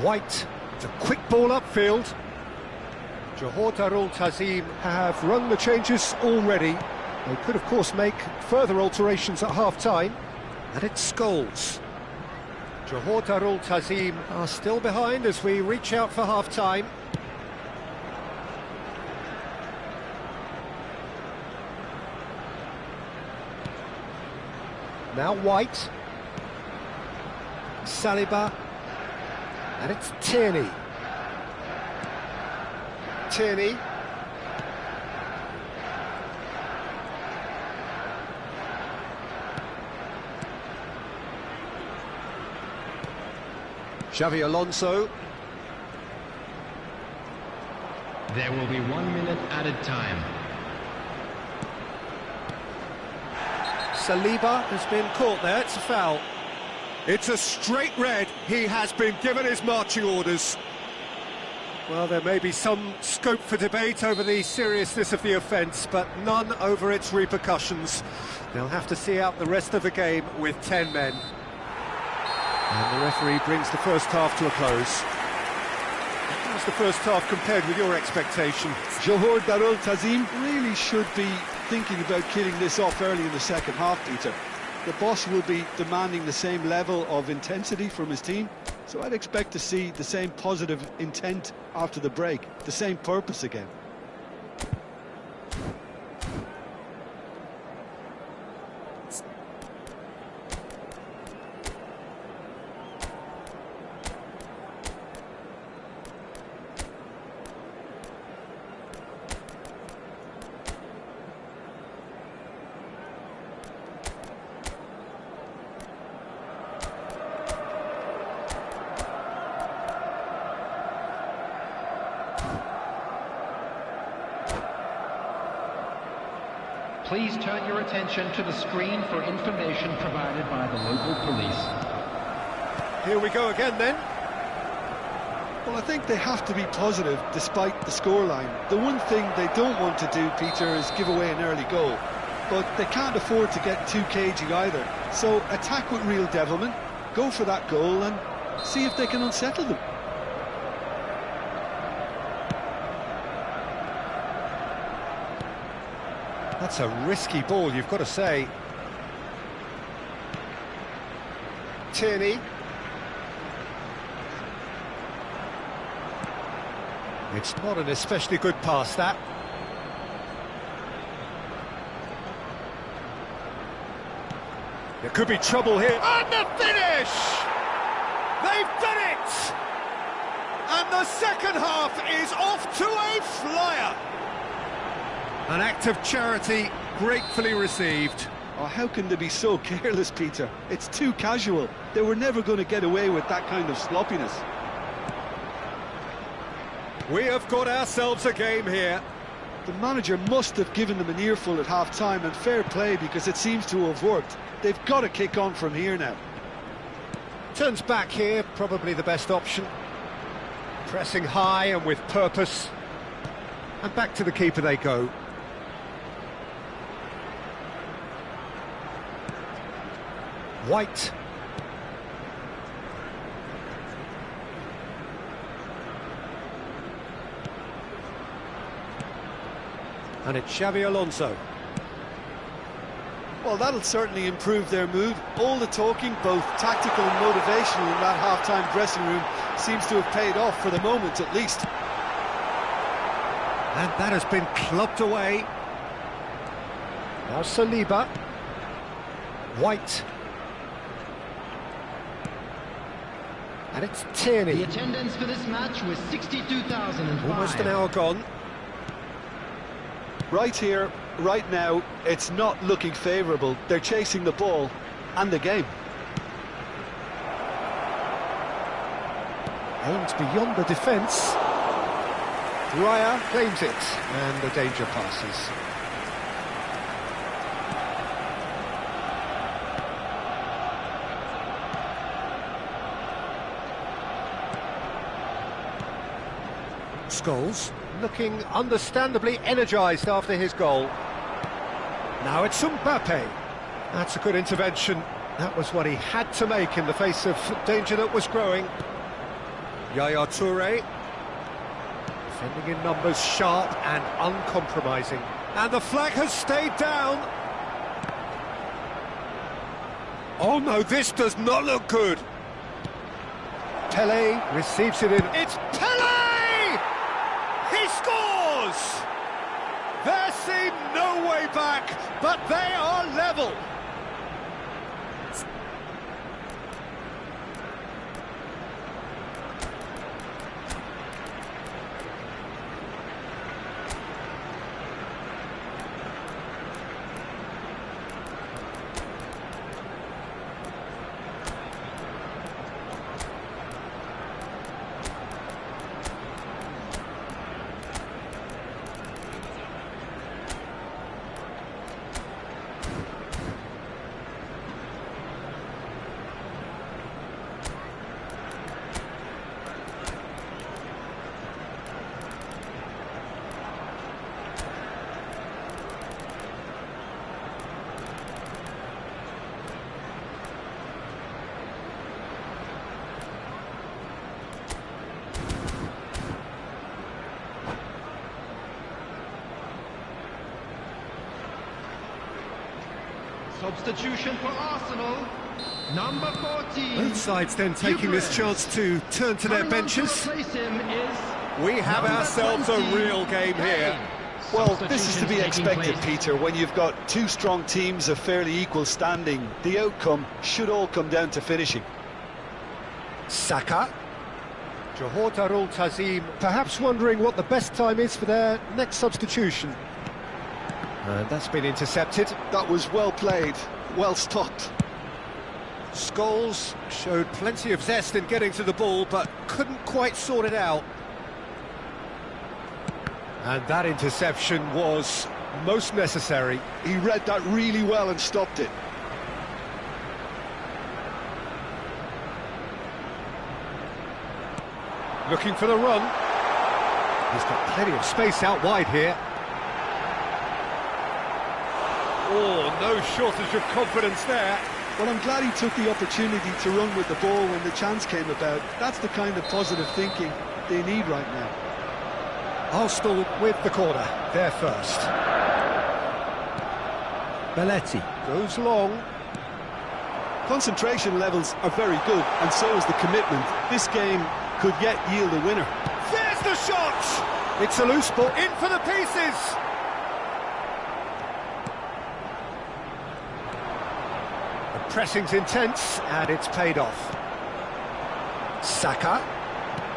White. It's a quick ball upfield. Johor Darul Tazim have run the changes already. They could, of course, make further alterations at half-time. And it's Scholes. Johor Darul Tazim are still behind as we reach out for half-time. Now White. Saliba. And it's Tierney. Tierney. Xavi Alonso. There will be 1 minute added time. Saliba has been caught there, it's a foul. It's a straight red. He has been given his marching orders. Well, there may be some scope for debate over the seriousness of the offence, but none over its repercussions. They'll have to see out the rest of the game with 10 men. And the referee brings the first half to a close. How's the first half compared with your expectation? Johor Darul Tazim really should be thinking about killing this off early in the second half, Peter. The boss will be demanding the same level of intensity from his team, so I'd expect to see the same positive intent after the break, the same purpose again. Please turn your attention to the screen for information provided by the local police. Here we go again then. Well, I think they have to be positive despite the scoreline. The one thing they don't want to do, Peter, is give away an early goal. But they can't afford to get too cagey either. So attack with real devilment, go for that goal and see if they can unsettle them. That's a risky ball, you've got to say. Tierney. It's not an especially good pass, that. There could be trouble here. And the finish! They've done it! And the second half is off to a flyer! An act of charity gratefully received. Oh, how can they be so careless, Peter? It's too casual. They were never going to get away with that kind of sloppiness. We have got ourselves a game here. The manager must have given them an earful at half-time, and fair play because it seems to have worked. They've got to kick on from here now. Turns back here, probably the best option. Pressing high and with purpose. And back to the keeper they go. White. And it's Xavi Alonso. Well, that'll certainly improve their mood. All the talking, both tactical and motivational, in that half-time dressing room seems to have paid off for the moment, at least. And that has been clubbed away. Now Saliba. White. And it's Tierney. The attendance for this match was 62,005. Almost an hour gone. Right here, right now, it's not looking favourable. They're chasing the ball and the game. Aimed beyond the defence. Raya claims it, and the danger passes. Scholes looking understandably energised after his goal. Now it's Mbappe. That's a good intervention. That was what he had to make in the face of danger that was growing. Yaya Toure. Defending in numbers, sharp and uncompromising. And the flag has stayed down. Oh no, this does not look good. Pele receives it in. It's Pele! He scores! There seemed no way back, but they are level. Substitution for Arsenal, number 14. Both sides then taking this chance to turn to their benches. We have ourselves a real game here. Well, this is to be expected, Peter. When you've got two strong teams of fairly equal standing, the outcome should all come down to finishing. Saka. Johor Darul Tazim perhaps wondering what the best time is for their next substitution. And that's been intercepted. That was well played, well stopped. Scholes showed plenty of zest in getting to the ball, but couldn't quite sort it out. And that interception was most necessary. He read that really well and stopped it. Looking for the run. He's got plenty of space out wide here. Oh, no shortage of confidence there. Well, I'm glad he took the opportunity to run with the ball when the chance came about. That's the kind of positive thinking they need right now. Arsenal with the corner, there first. Belletti goes long. Concentration levels are very good, and so is the commitment. This game could yet yield a winner. There's the shot! It's a loose ball. In for the pieces! The pressing's intense, and it's paid off. Saka.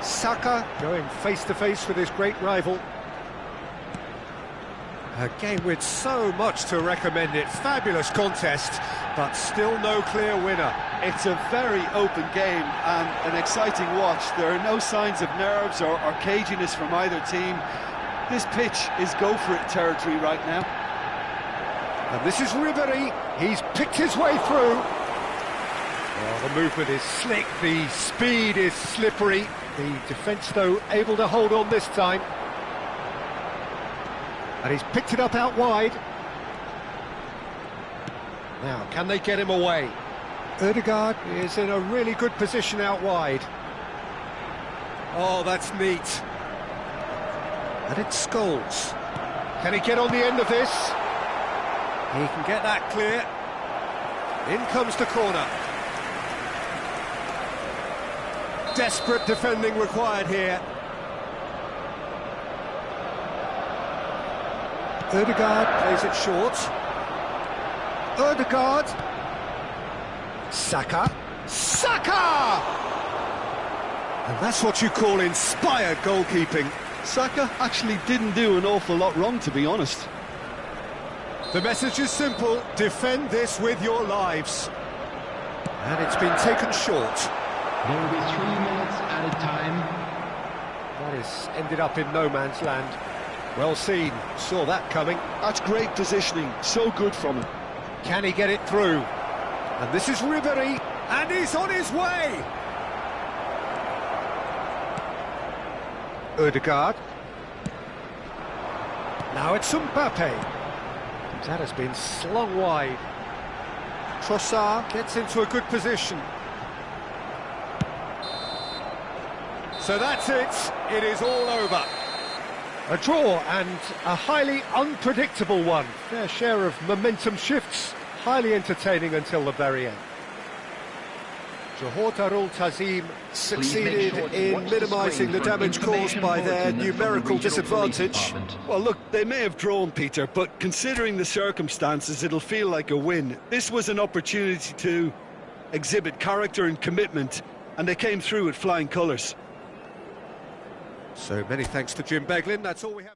Saka going face-to-face with his great rival. A game with so much to recommend it. Fabulous contest, but still no clear winner. It's a very open game and an exciting watch. There are no signs of nerves or caginess from either team. This pitch is go-for-it territory right now. And this is Ribery. He's picked his way through. Well, the movement is slick, the speed is slippery. The defence, though, able to hold on this time. And he's picked it up out wide. Now, can they get him away? Ødegaard is in a really good position out wide. Oh, that's neat. And it's Scholes. Can he get on the end of this? He can get that clear. In comes the corner. Desperate defending required here. Ødegaard plays it short. Ødegaard. Saka. Saka! And that's what you call inspired goalkeeping. Saka actually didn't do an awful lot wrong, to be honest. The message is simple: defend this with your lives. And it's been taken short. There will be 3 minutes added time. That has ended up in no man's land. Well seen, saw that coming. That's great positioning, so good from him. Can he get it through? And this is Ribery, and he's on his way! Ødegaard. Now it's Mbappe. That has been slung wide. Trossard gets into a good position. So that's it. It is all over. A draw, and a highly unpredictable one. Fair share of momentum shifts. Highly entertaining until the very end. Johor Darul Tazim succeeded in minimising the damage caused by their numerical disadvantage. Well, look, they may have drawn, Peter, but considering the circumstances, it'll feel like a win. This was an opportunity to exhibit character and commitment, and they came through with flying colours. So many thanks to Jim Beglin. That's all we have.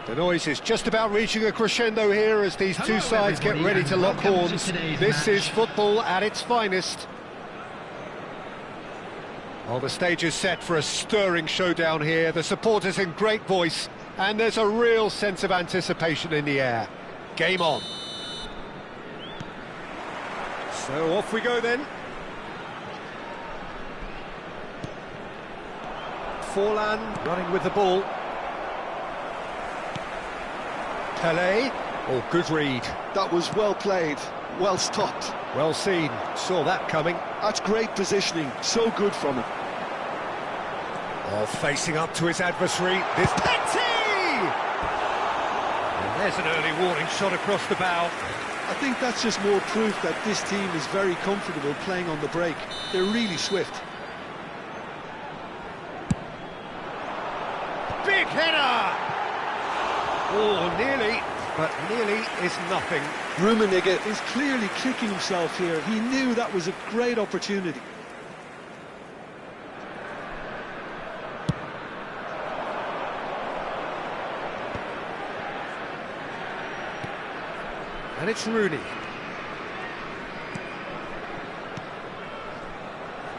The noise is just about reaching a crescendo here as these two sides get ready to lock horns. This is football at its finest. Well, the stage is set for a stirring showdown here. The supporters in great voice, and there's a real sense of anticipation in the air. Game on. So off we go then. Forlan running with the ball. Pelé. Oh, good read. That was well played, well stopped. Well seen, saw that coming. That's great positioning, so good from him. Oh, facing up to his adversary, this Petit! And there's an early warning shot across the bow. I think that's just more proof that this team is very comfortable playing on the break. They're really swift. Big header! Oh, nearly, but nearly is nothing. Rummenigge is clearly kicking himself here. He knew that was a great opportunity. And it's Rooney.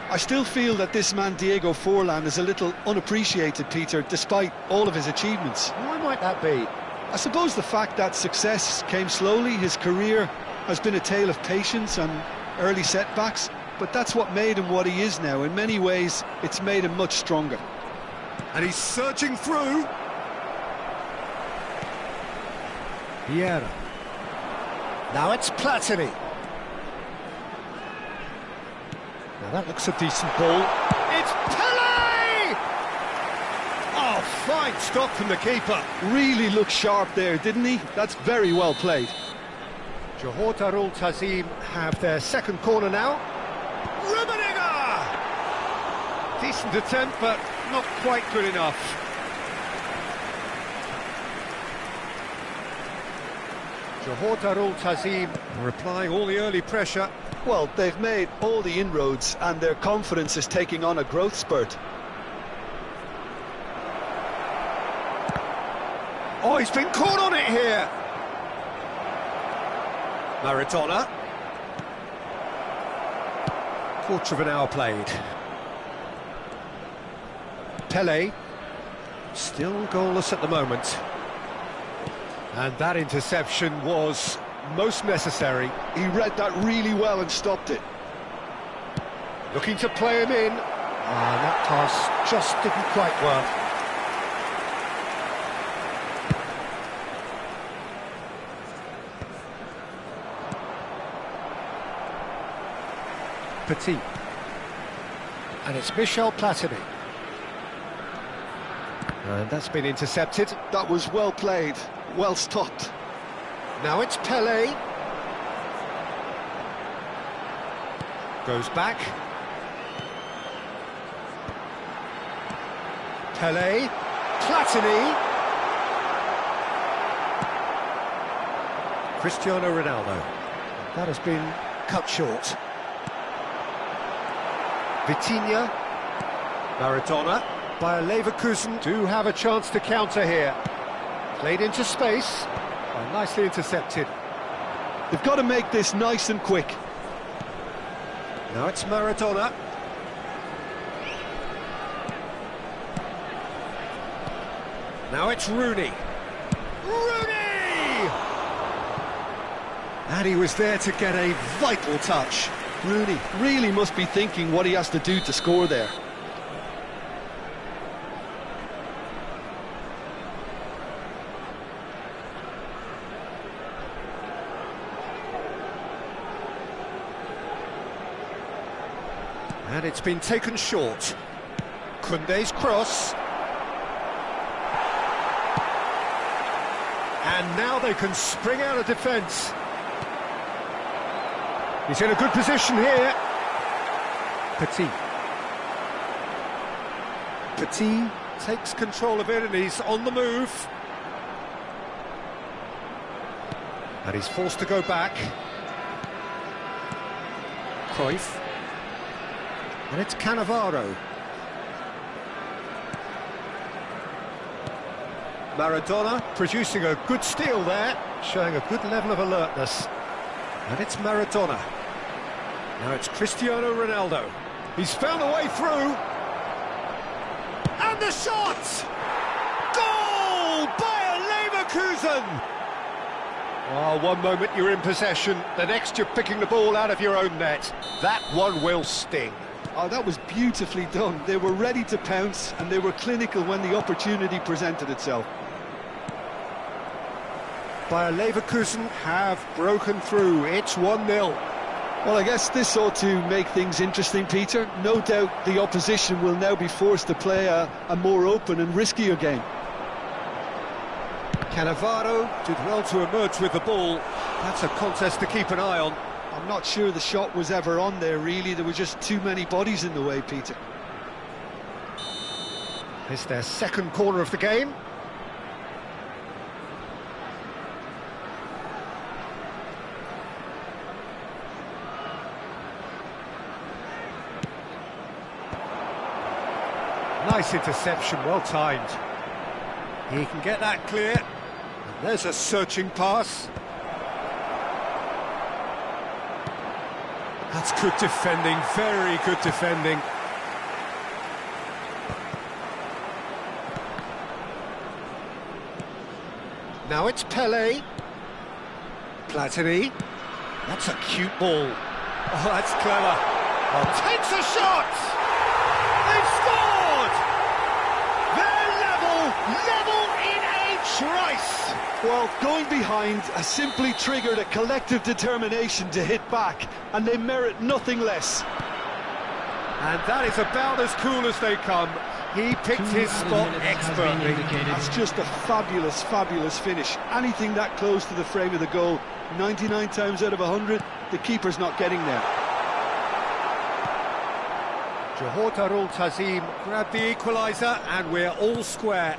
I still feel that this man Diego Forlan is a little unappreciated, Peter, despite all of his achievements. Why might that be? I suppose the fact that success came slowly, his career has been a tale of patience and early setbacks, but that's what made him what he is now. In many ways, it's made him much stronger. And he's surging through. Vieira. Now it's Platini. Now that looks a decent ball. It's Pelé! Oh, fine stop from the keeper. Really looked sharp there, didn't he? That's very well played. Johor Darul Tazim have their second corner now. Rummenigge! Decent attempt, but not quite good enough. Johor Darul Tazim are applying all the early pressure. Well, they've made all the inroads and their confidence is taking on a growth spurt. Oh, he's been caught on it here. Maradona. Quarter of an hour played. Pelé. Still goalless at the moment. And that interception was most necessary. He read that really well and stopped it. Looking to play him in. Ah, that pass just didn't quite work. Petit. And it's Michel Platini. And that's been intercepted. That was well played, well stopped. Now it's Pelé. Goes back. Pelé. Platini. Cristiano Ronaldo. That has been cut short. Vitinha. Maradona. Bayer Leverkusen do have a chance to counter here. Played into space. Oh, nicely intercepted. They've got to make this nice and quick. Now it's Maradona. Now it's Rooney. Rooney! And he was there to get a vital touch. Rooney really must be thinking what he has to do to score there. And it's been taken short. Koundé's cross. And now they can spring out of defence. He's in a good position here. Petit. Petit takes control of it and he's on the move. And he's forced to go back. Cruyff. And it's Cannavaro. Maradona producing a good steal there, showing a good level of alertness. And it's Maradona. Now it's Cristiano Ronaldo. He's found a way through. And the shot! Goal! Bayer Leverkusen! Oh, one moment you're in possession, the next you're picking the ball out of your own net. That one will sting. Oh, that was beautifully done. They were ready to pounce, and they were clinical when the opportunity presented itself. Bayer Leverkusen have broken through. It's 1-0. Well, I guess this ought to make things interesting, Peter. No doubt the opposition will now be forced to play a more open and riskier game. Cannavaro did well to emerge with the ball. That's a contest to keep an eye on. I'm not sure the shot was ever on there, really. There were just too many bodies in the way, Peter. It's their second corner of the game. Nice interception, well timed. He can get that clear. And there's a searching pass. That's good defending, very good defending. Now it's Pele. Platini. That's a cute ball. Oh, that's clever. Oh, takes a shot! They've scored! They're level in a trice! Well, going behind has simply triggered a collective determination to hit back, and they merit nothing less. And that is about as cool as they come. He picked his spot expertly. That's just a fabulous, fabulous finish. Anything that close to the frame of the goal, 99 times out of 100, the keeper's not getting there. Johor Darul Tazim grabbed the equaliser, and we're all square.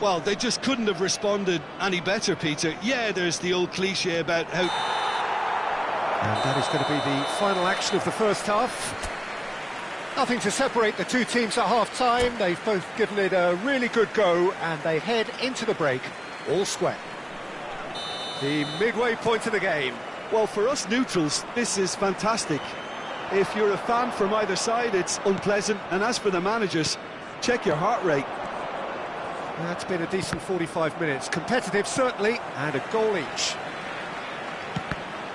Well, they just couldn't have responded any better, Peter. Yeah, there's the old cliche about how... And that is going to be the final action of the first half. Nothing to separate the two teams at half-time. They've both given it a really good go, and they head into the break all square. The midway point of the game. Well, for us neutrals, this is fantastic. If you're a fan from either side, it's unpleasant. And as for the managers, check your heart rate. That's been a decent 45 minutes. Competitive, certainly, and a goal each.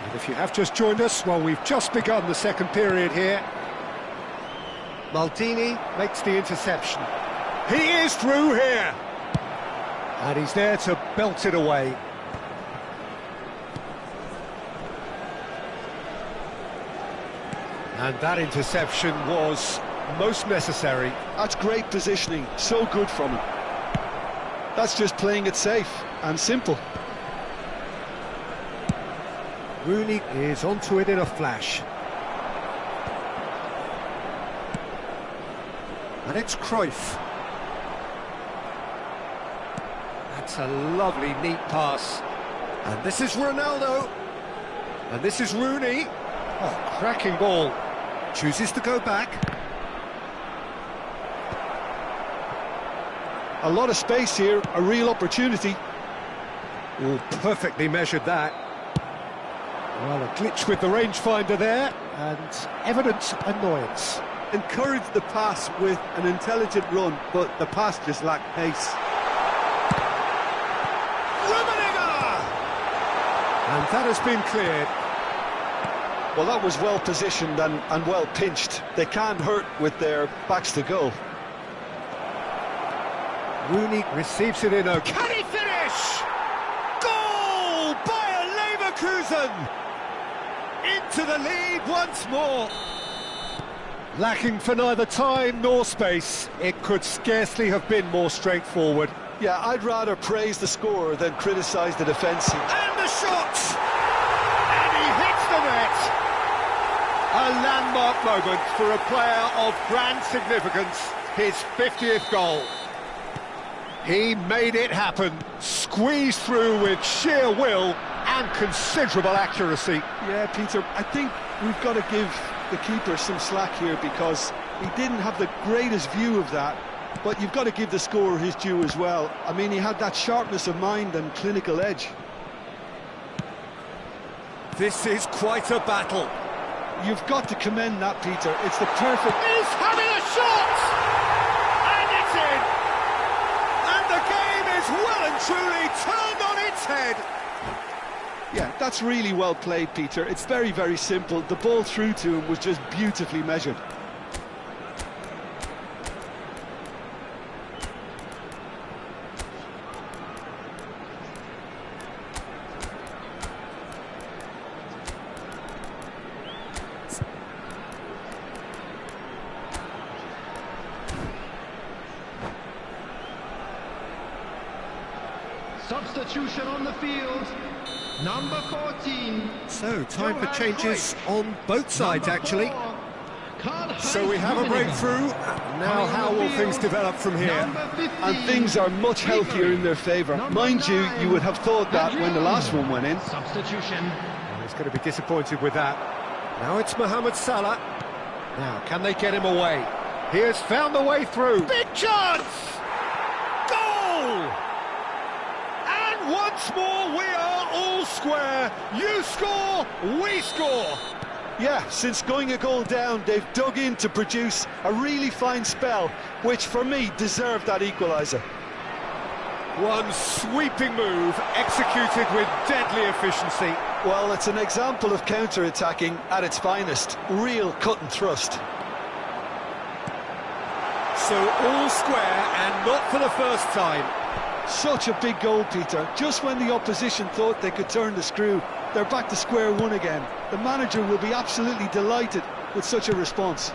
And if you have just joined us, well, we've just begun the second period here. Maldini makes the interception. He is through here! And he's there to belt it away. And that interception was most necessary. That's great positioning, so good from him. That's just playing it safe and simple. Rooney is onto it in a flash. And it's Cruyff. That's a lovely, neat pass. And this is Ronaldo. And this is Rooney. Oh, cracking ball. Chooses to go back. A lot of space here, a real opportunity. Oh, perfectly measured that. Well, a glitch with the rangefinder there, and evident annoyance. Encouraged the pass with an intelligent run, but the pass just lacked pace. And that has been cleared. Well, that was well positioned and well pinched. They can't hurt with their backs to goal. Rooney receives it in a... Can he finish? Goal! Bayer Leverkusen! Into the lead once more. Lacking for neither time nor space. It could scarcely have been more straightforward. Yeah, I'd rather praise the scorer than criticise the defence. And the shot! And he hits the net! A landmark moment for a player of grand significance. His 50th goal. He made it happen, squeezed through with sheer will and considerable accuracy. Yeah, Peter, I think we've got to give the keeper some slack here because he didn't have the greatest view of that. But you've got to give the scorer his due as well. I mean, he had that sharpness of mind and clinical edge. This is quite a battle. You've got to commend that, Peter. It's the perfect... He's having a shot! And it's in! And the game is well and truly turned on its head! Yeah, that's really well played, Peter. It's very, very simple. The ball through to him was just beautifully measured. Substitution on the field, number 14. So, time for changes on both sides, actually. So So we have a breakthrough. Now how will things develop from here? And things are much healthier in their favour. Mind you, you would have thought that when the last one went in. Substitution. Well, he's going to be disappointed with that. Now it's Mohamed Salah. Now, can they get him away? He has found the way through. Big chance! Goal! And once more we are all square. You score, we score. Yeah, since going a goal down, they've dug in to produce a really fine spell, which for me deserved that equaliser. One sweeping move, executed with deadly efficiency. Well, it's an example of counter-attacking at its finest. Real cut and thrust. So all square, and not for the first time. Such a big goal, Peter. Just when the opposition thought they could turn the screw, they're back to square one again. The manager will be absolutely delighted with such a response.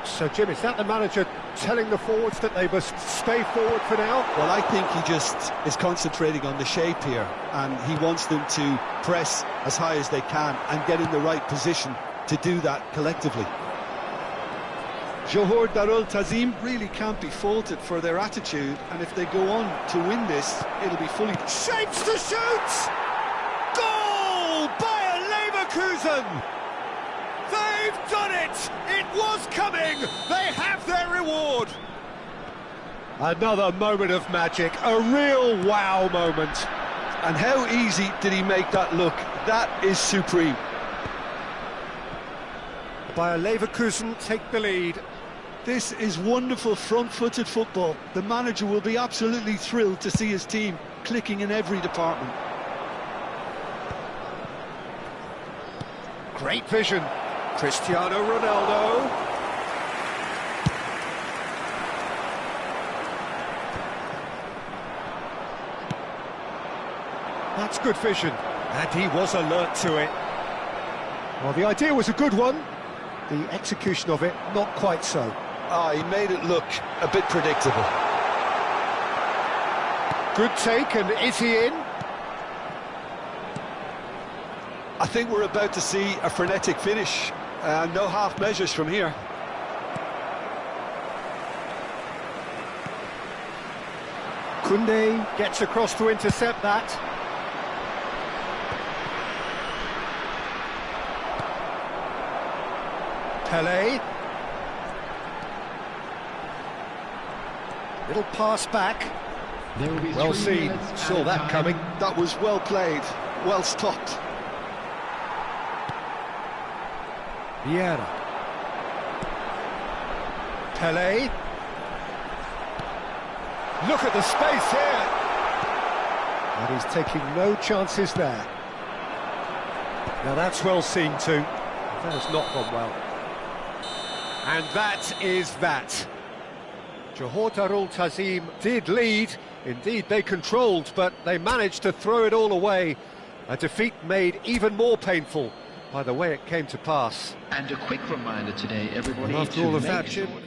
So, Jim, is that the manager telling the forwards that they must stay forward for now? Well, I think he just is concentrating on the shape here, and he wants them to press as high as they can and get in the right position to do that collectively. Johor Darul Tazim really can't be faulted for their attitude, and if they go on to win this, it'll be fully... Shapes to shoot! Goal by Leverkusen! They've done it! It was coming! They have their reward! Another moment of magic, a real wow moment. And how easy did he make that look? That is supreme. Bayer Leverkusen take the lead. This is wonderful front-footed football. The manager will be absolutely thrilled to see his team clicking in every department. Great vision. Cristiano Ronaldo. That's good vision. And he was alert to it. Well, the idea was a good one. The execution of it, not quite so. He made it look a bit predictable. Good take, and is he in? I think we're about to see a frenetic finish. No half measures from here. Koundé gets across to intercept that. Pelé. Little pass back. There will be Well 3 seen. minutes Saw added that time. coming. That was well played, well stopped. Vieira. Pelé. Look at the space here. And he's taking no chances there. Now that's well seen too. That has not gone well. And that is that. Johor Darul Tazim did lead. Indeed, they controlled, but they managed to throw it all away. A defeat made even more painful by the way it came to pass. And a quick reminder today, everybody, Well, after to all of make that, sure Jim,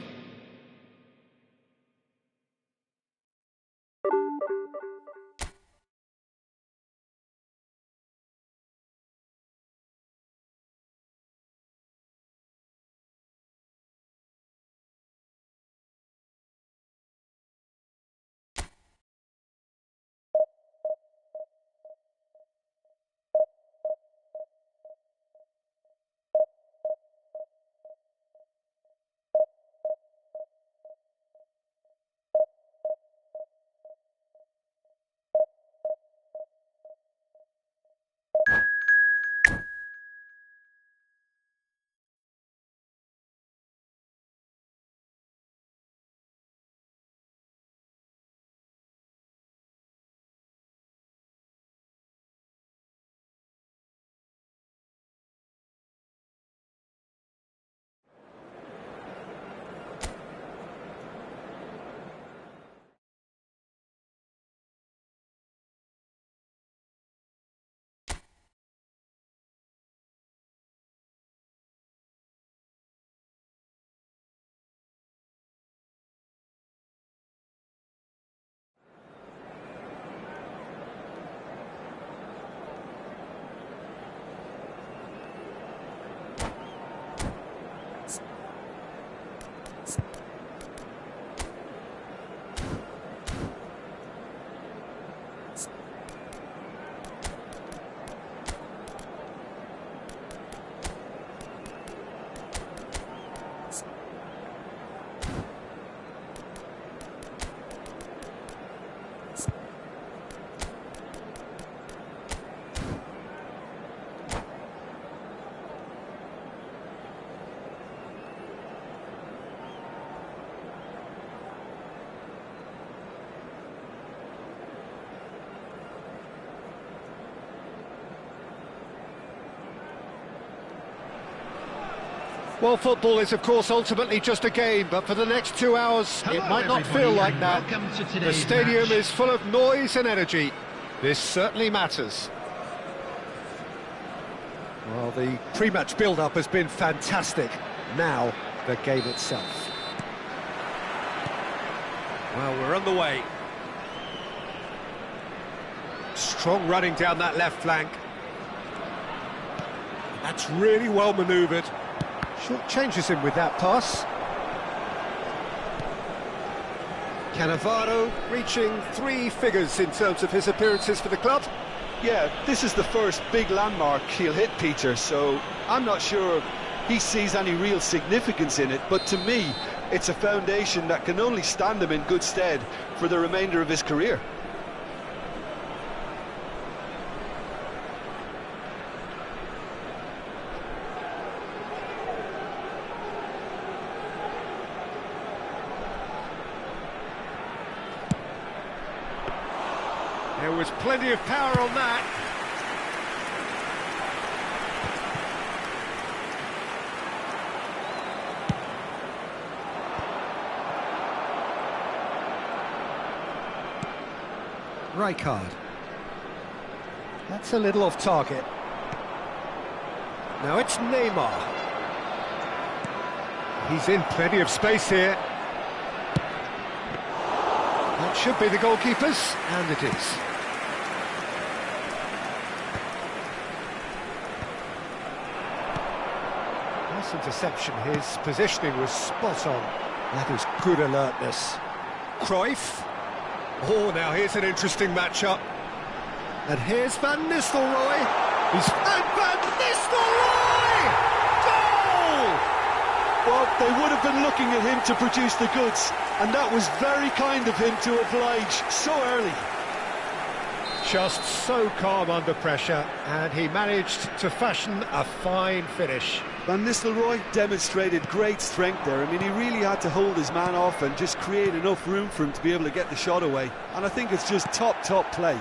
Well, football is, of course, ultimately just a game, but for the next 2 hours, it might not feel like that. The stadium is full of noise and energy. This certainly matters. Well, the pre-match build-up has been fantastic. Now, the game itself. Well, we're on the way. Strong running down that left flank. That's really well manoeuvred. Short changes him with that pass. Cannavaro reaching 3 figures in terms of his appearances for the club. Yeah, this is the first big landmark he'll hit, Peter, so I'm not sure he sees any real significance in it, but to me, it's a foundation that can only stand him in good stead for the remainder of his career. There was plenty of power on that. Rijkaard. That's a little off target. Now it's Neymar. He's in plenty of space here. That should be the goalkeeper's, and it is. Nice interception, his positioning was spot on. That is good alertness. Cruyff. Oh, now here's an interesting matchup. And here's Van Nistelrooy. And Van Nistelrooy! Goal! Well, they would have been looking at him to produce the goods, and that was very kind of him to oblige so early. Just so calm under pressure, and he managed to fashion a fine finish. Van Nistelrooy demonstrated great strength there. I mean, he really had to hold his man off and just create enough room for him to be able to get the shot away. And I think it's just top play.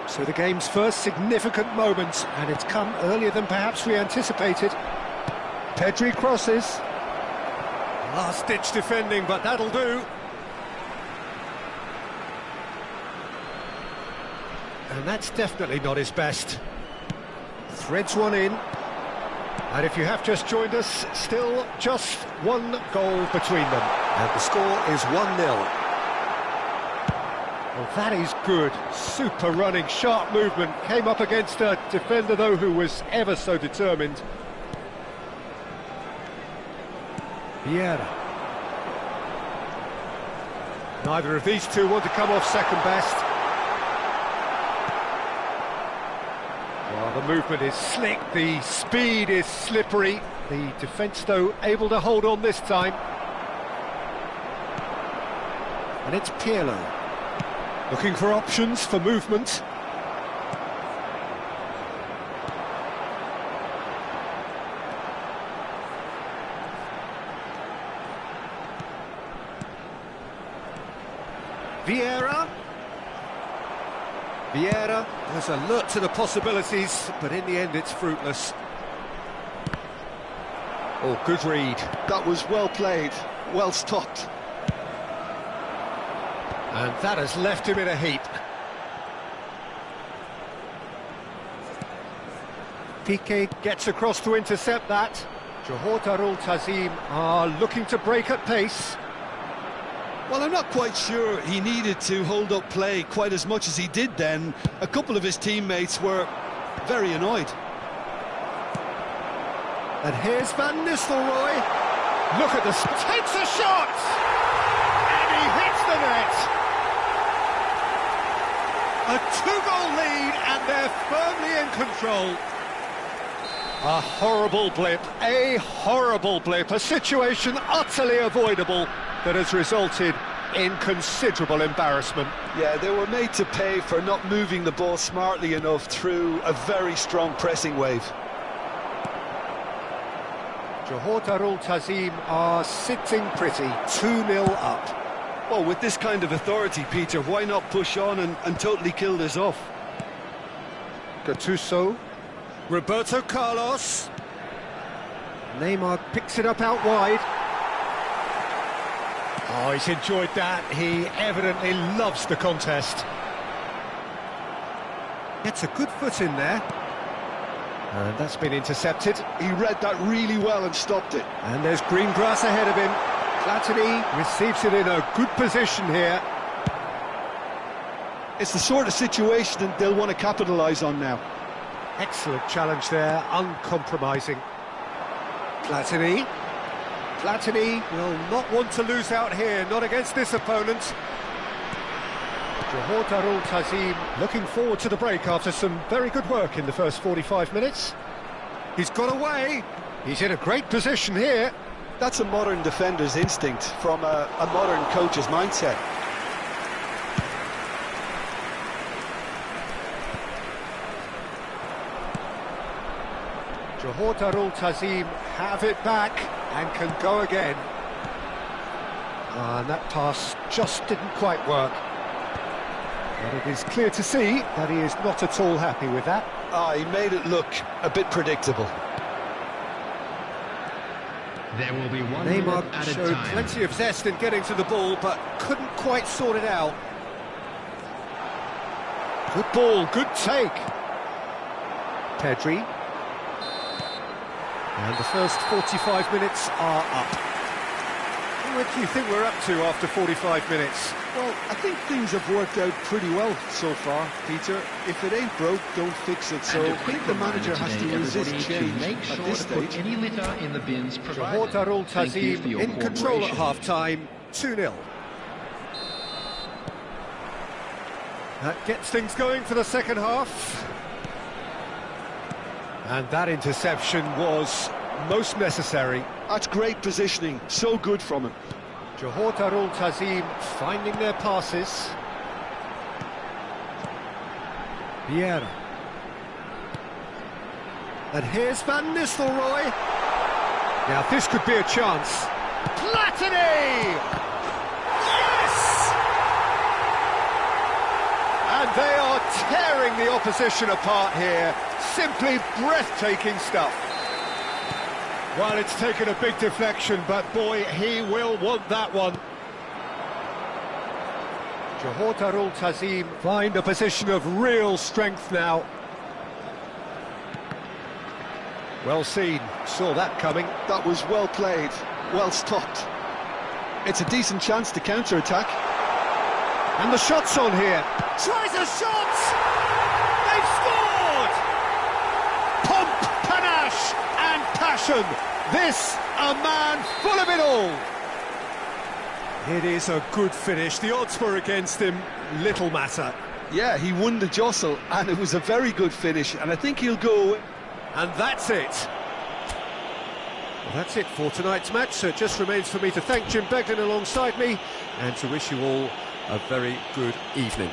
So the game's first significant moment, and it's come earlier than perhaps we anticipated. Pedri crosses. Last-ditch defending, but that'll do. And that's definitely not his best. Threads one in. And if you have just joined us, still just 1 goal between them. And the score is 1-0. Well, that is good. Super running, sharp movement. Came up against a defender, though, who was ever so determined. Vieira. Neither of these two want to come off second best. Well, the movement is slick, the speed is slippery. The defence, though, able to hold on this time. And it's Pirlo. Looking for options for movement. Vieira was alert to the possibilities, but in the end it's fruitless. Oh, good read. That was well played, well stopped. And that has left him in a heap. Piqué gets across to intercept that. Johor Darul Tazim are looking to break at pace. Well, I'm not quite sure he needed to hold up play quite as much as he did then. A couple of his teammates were very annoyed. And here's Van Nistelrooy. Look at this. Takes a shot! And he hits the net. A 2-goal lead, and they're firmly in control. A horrible blip, a situation utterly avoidable that has resulted in considerable embarrassment. Yeah, they were made to pay for not moving the ball smartly enough through a very strong pressing wave. Johor Darul Tazim are sitting pretty, 2-0 up. Well, with this kind of authority, Peter, why not push on and totally kill this off? Gattuso. Roberto Carlos. Neymar picks it up out wide. Oh, he's enjoyed that. He evidently loves the contest. Gets a good foot in there. And that's been intercepted. He read that really well and stopped it. And there's green grass ahead of him. Platini receives it in a good position here. It's the sort of situation that they'll want to capitalise on now. Excellent challenge there, uncompromising. Platini. Platini will not want to lose out here, not against this opponent. Johor Darul Tazim looking forward to the break after some very good work in the first 45 minutes. He's got away. He's in a great position here. That's a modern defender's instinct from a modern coach's mindset. Johor Darul Tazim have it back and can go again. And that pass just didn't quite work. But it is clear to see that he is not at all happy with that. He made it look a bit predictable. There will be one Neymar minute at a showed time. plenty of zest in getting to the ball, but couldn't quite sort it out. Good ball, good take. Pedri. And the first 45 minutes are up. What do you think we're up to after 45 minutes? Well, I think things have worked out pretty well so far, Peter. If it ain't broke, don't fix it. So And I a quick think the manager reminder has to today, resist everybody, change to make at sure this to put stage. any litter in the bins Johor provided. Darul Thank you for Tazim your in control at cooperation. half-time, 2-0. That gets things going for the second half. And that interception was most necessary. That's great positioning, so good from him. Johor Darul Tazim finding their passes. Vieira. And here's Van Nistelrooy. Now this could be a chance. Platini! Yes! And they are tearing the opposition apart here. Simply breathtaking stuff. Well, it's taken a big deflection, but boy, he will want that one. Johor Darul Tazim find a position of real strength now. Well seen, saw that coming. That was well played, well stopped. It's a decent chance to counter-attack. And the shot's on here. Tries a shot! They've scored! Pomp, panache and passion. This, a man full of it all. It is a good finish. The odds were against him. Little matter. Yeah, he won the jostle, and it was a very good finish, and I think he'll go. And that's it. Well, that's it for tonight's match, so it just remains for me to thank Jim Beglin alongside me and to wish you all a very good evening.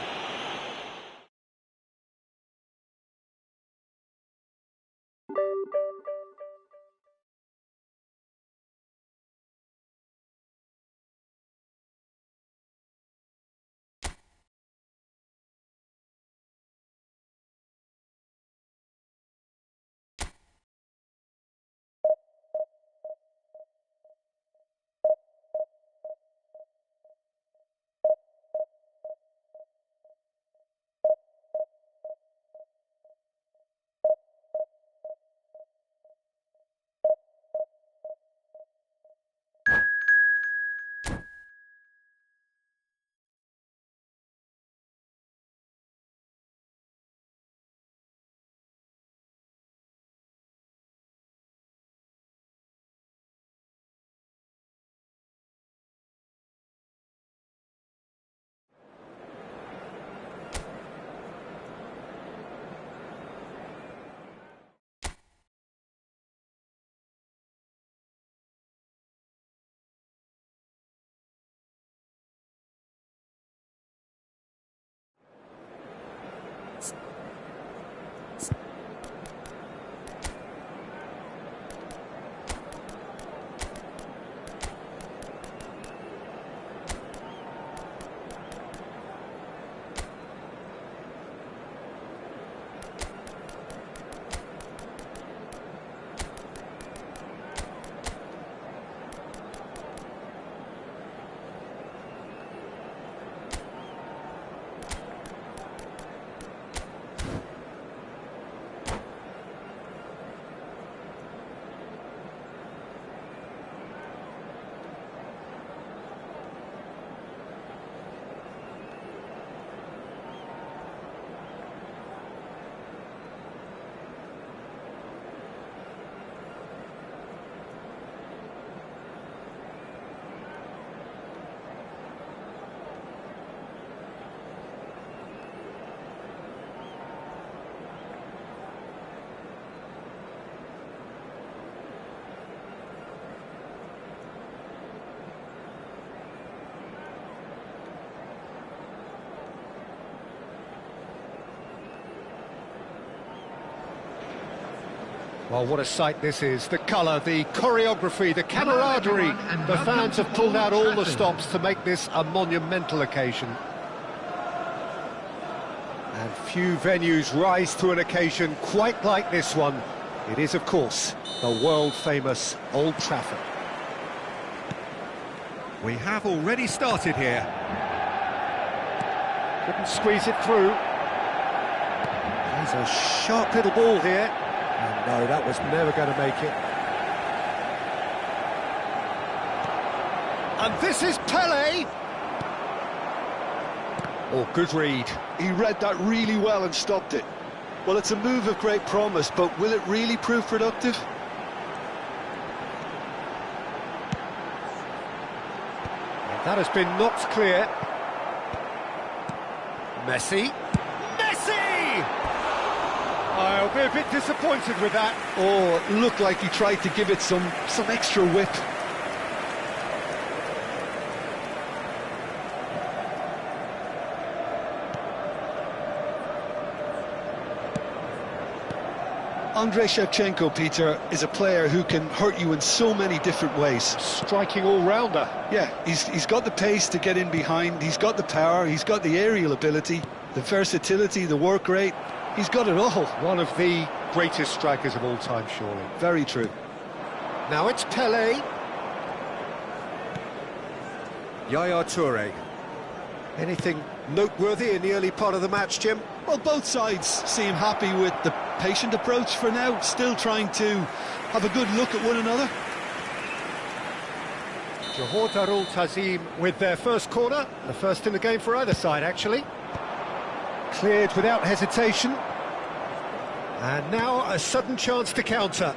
Well, what a sight this is. The colour, the choreography, the camaraderie. everyone, and The welcome fans to have pulled out Old all the Trafford. stops to make this a monumental occasion. And few venues rise to an occasion quite like this one. It is, of course, the world-famous Old Trafford. We have already started here. Couldn't squeeze it through. There's a sharp little ball here. And no, that was never going to make it. And this is Pele. Oh, good read. He read that really well and stopped it. Well, it's a move of great promise, but will it really prove productive? That has been knocked clear. Messi. Messi! I'll be a bit disappointed with that. Oh, it looked like he tried to give it some extra whip. Andrei Shevchenko, Peter, is a player who can hurt you in so many different ways. Striking all-rounder. Yeah, he's got the pace to get in behind, he's got the power, he's got the aerial ability, the versatility, the work rate. He's got it all. One of the greatest strikers of all time, surely. Very true. Now it's Pele. Yaya Toure. Anything noteworthy in the early part of the match, Jim? Well, both sides seem happy with the patient approach for now, still trying to have a good look at one another. Johor Darul Tazim with their first corner, the first in the game for either side, actually. Cleared without hesitation. And now a sudden chance to counter.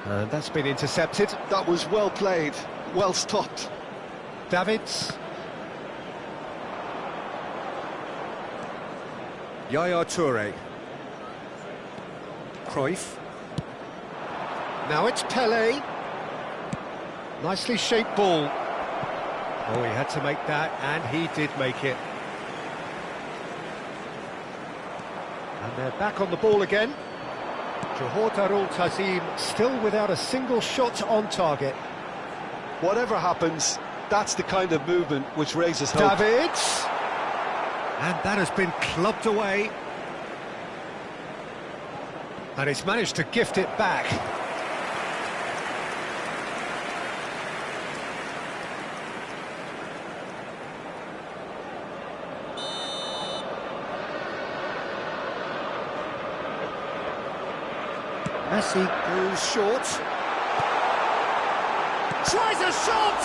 And that's been intercepted. That was well played, well stopped. Davids. Yaya Toure. Cruyff. Now it's Pele. Nicely shaped ball. Oh, he had to make that, and he did make it. And they're back on the ball again. Johor Darul Tazim still without a single shot on target. Whatever happens, that's the kind of movement which raises hope. Davids. And that has been clubbed away. And he's managed to gift it back. Messi goes short. Tries a shot!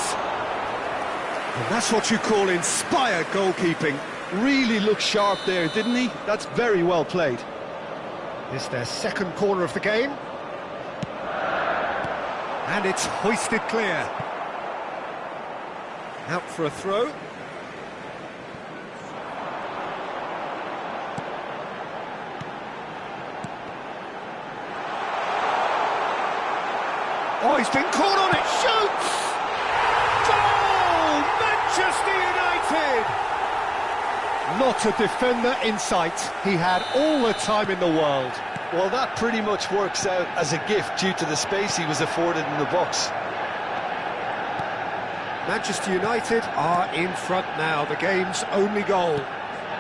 And that's what you call inspired goalkeeping. Really looked sharp there, didn't he? That's very well played. It's their second corner of the game. And it's hoisted clear. Out for a throw. Oh, he's been caught on it, shoots! Goal! Manchester United! Not a defender in sight. He had all the time in the world. Well, that pretty much works out as a gift due to the space he was afforded in the box. Manchester United are in front now, the game's only goal.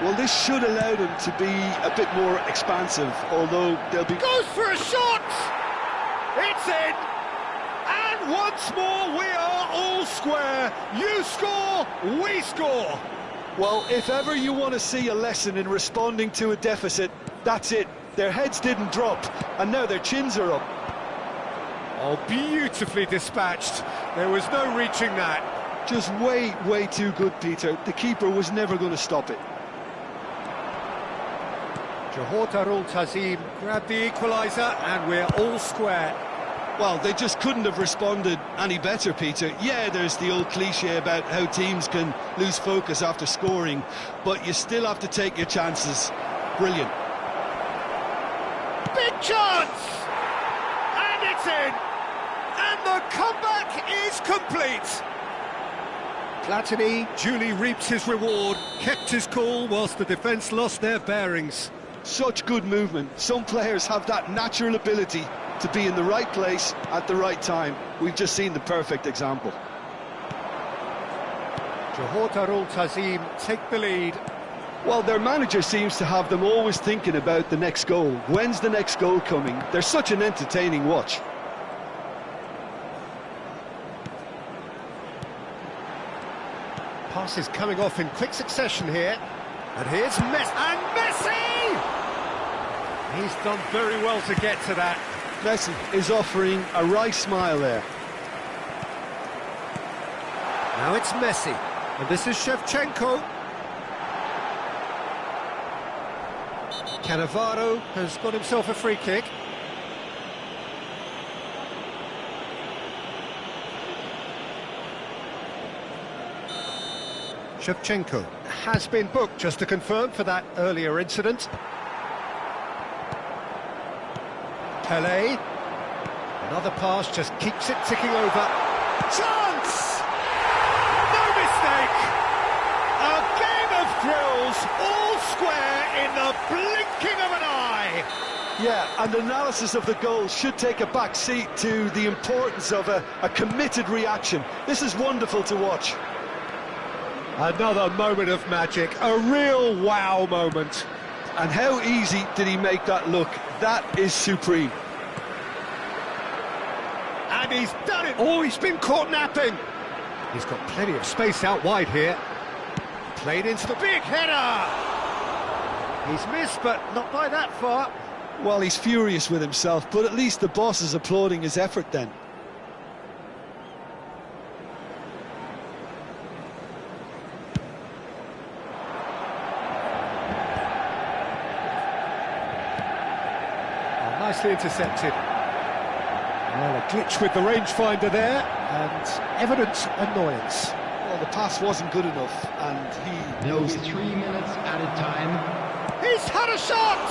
Well, this should allow them to be a bit more expansive, although they'll be... Goes for a shot! It's in! And once more we are all square. You score, we score. Well, if ever you want to see a lesson in responding to a deficit, that's it. Their heads didn't drop, and now their chins are up. Oh, beautifully dispatched. There was no reaching that. Just way too good, Peter. The keeper was never going to stop it. Johor Darul Tazim grabbed the equaliser, and we're all square. Well, they just couldn't have responded any better, Peter. Yeah, there's the old cliche about how teams can lose focus after scoring, but you still have to take your chances. Brilliant. Big chance! And it's in! And the comeback is complete! Platini duly reaps his reward, kept his cool whilst the defence lost their bearings. Such good movement. Some players have that natural ability to be in the right place at the right time. We've just seen the perfect example. Johor Darul Tazim take the lead. Well, their manager seems to have them always thinking about the next goal. When's the next goal coming? They're such an entertaining watch. Passes coming off in quick succession here. And here's Messi. And Messi! He's done very well to get to that. Messi is offering a right smile there. Now it's Messi. And this is Shevchenko. Cannavaro has got himself a free kick. Shevchenko has been booked, just to confirm, for that earlier incident. Pelé. Another pass just keeps it ticking over. Chance! No mistake! A game of thrills, all square in the blinking of an eye! Yeah, and analysis of the goal should take a back seat to the importance of a committed reaction. This is wonderful to watch. Another moment of magic, a real wow moment. And how easy did he make that look? That is supreme. And he's done it! Oh, he's been caught napping! He's got plenty of space out wide here. Played into the big header! He's missed, but not by that far. Well, he's furious with himself, but at least the boss is applauding his effort then. Nicely intercepted. Well, a glitch with the rangefinder there, and evident annoyance. Well, the pass wasn't good enough, and he There will knows be it. 3 minutes added time. He's had a shot!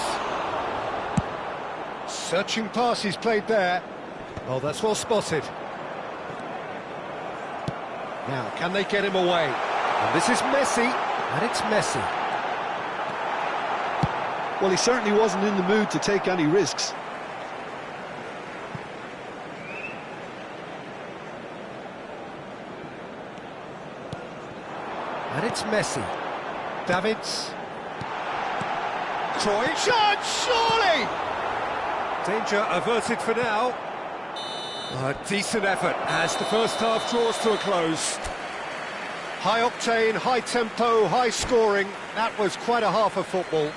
Searching pass he's played there. Oh, that's well spotted. Now, can they get him away? And this is Messi, and it's Messi. Well, he certainly wasn't in the mood to take any risks. And it's Messi. Davids. Troy. Shot, surely! Danger averted for now. A decent effort as the first half draws to a close. High octane, high tempo, high scoring. That was quite a half of football.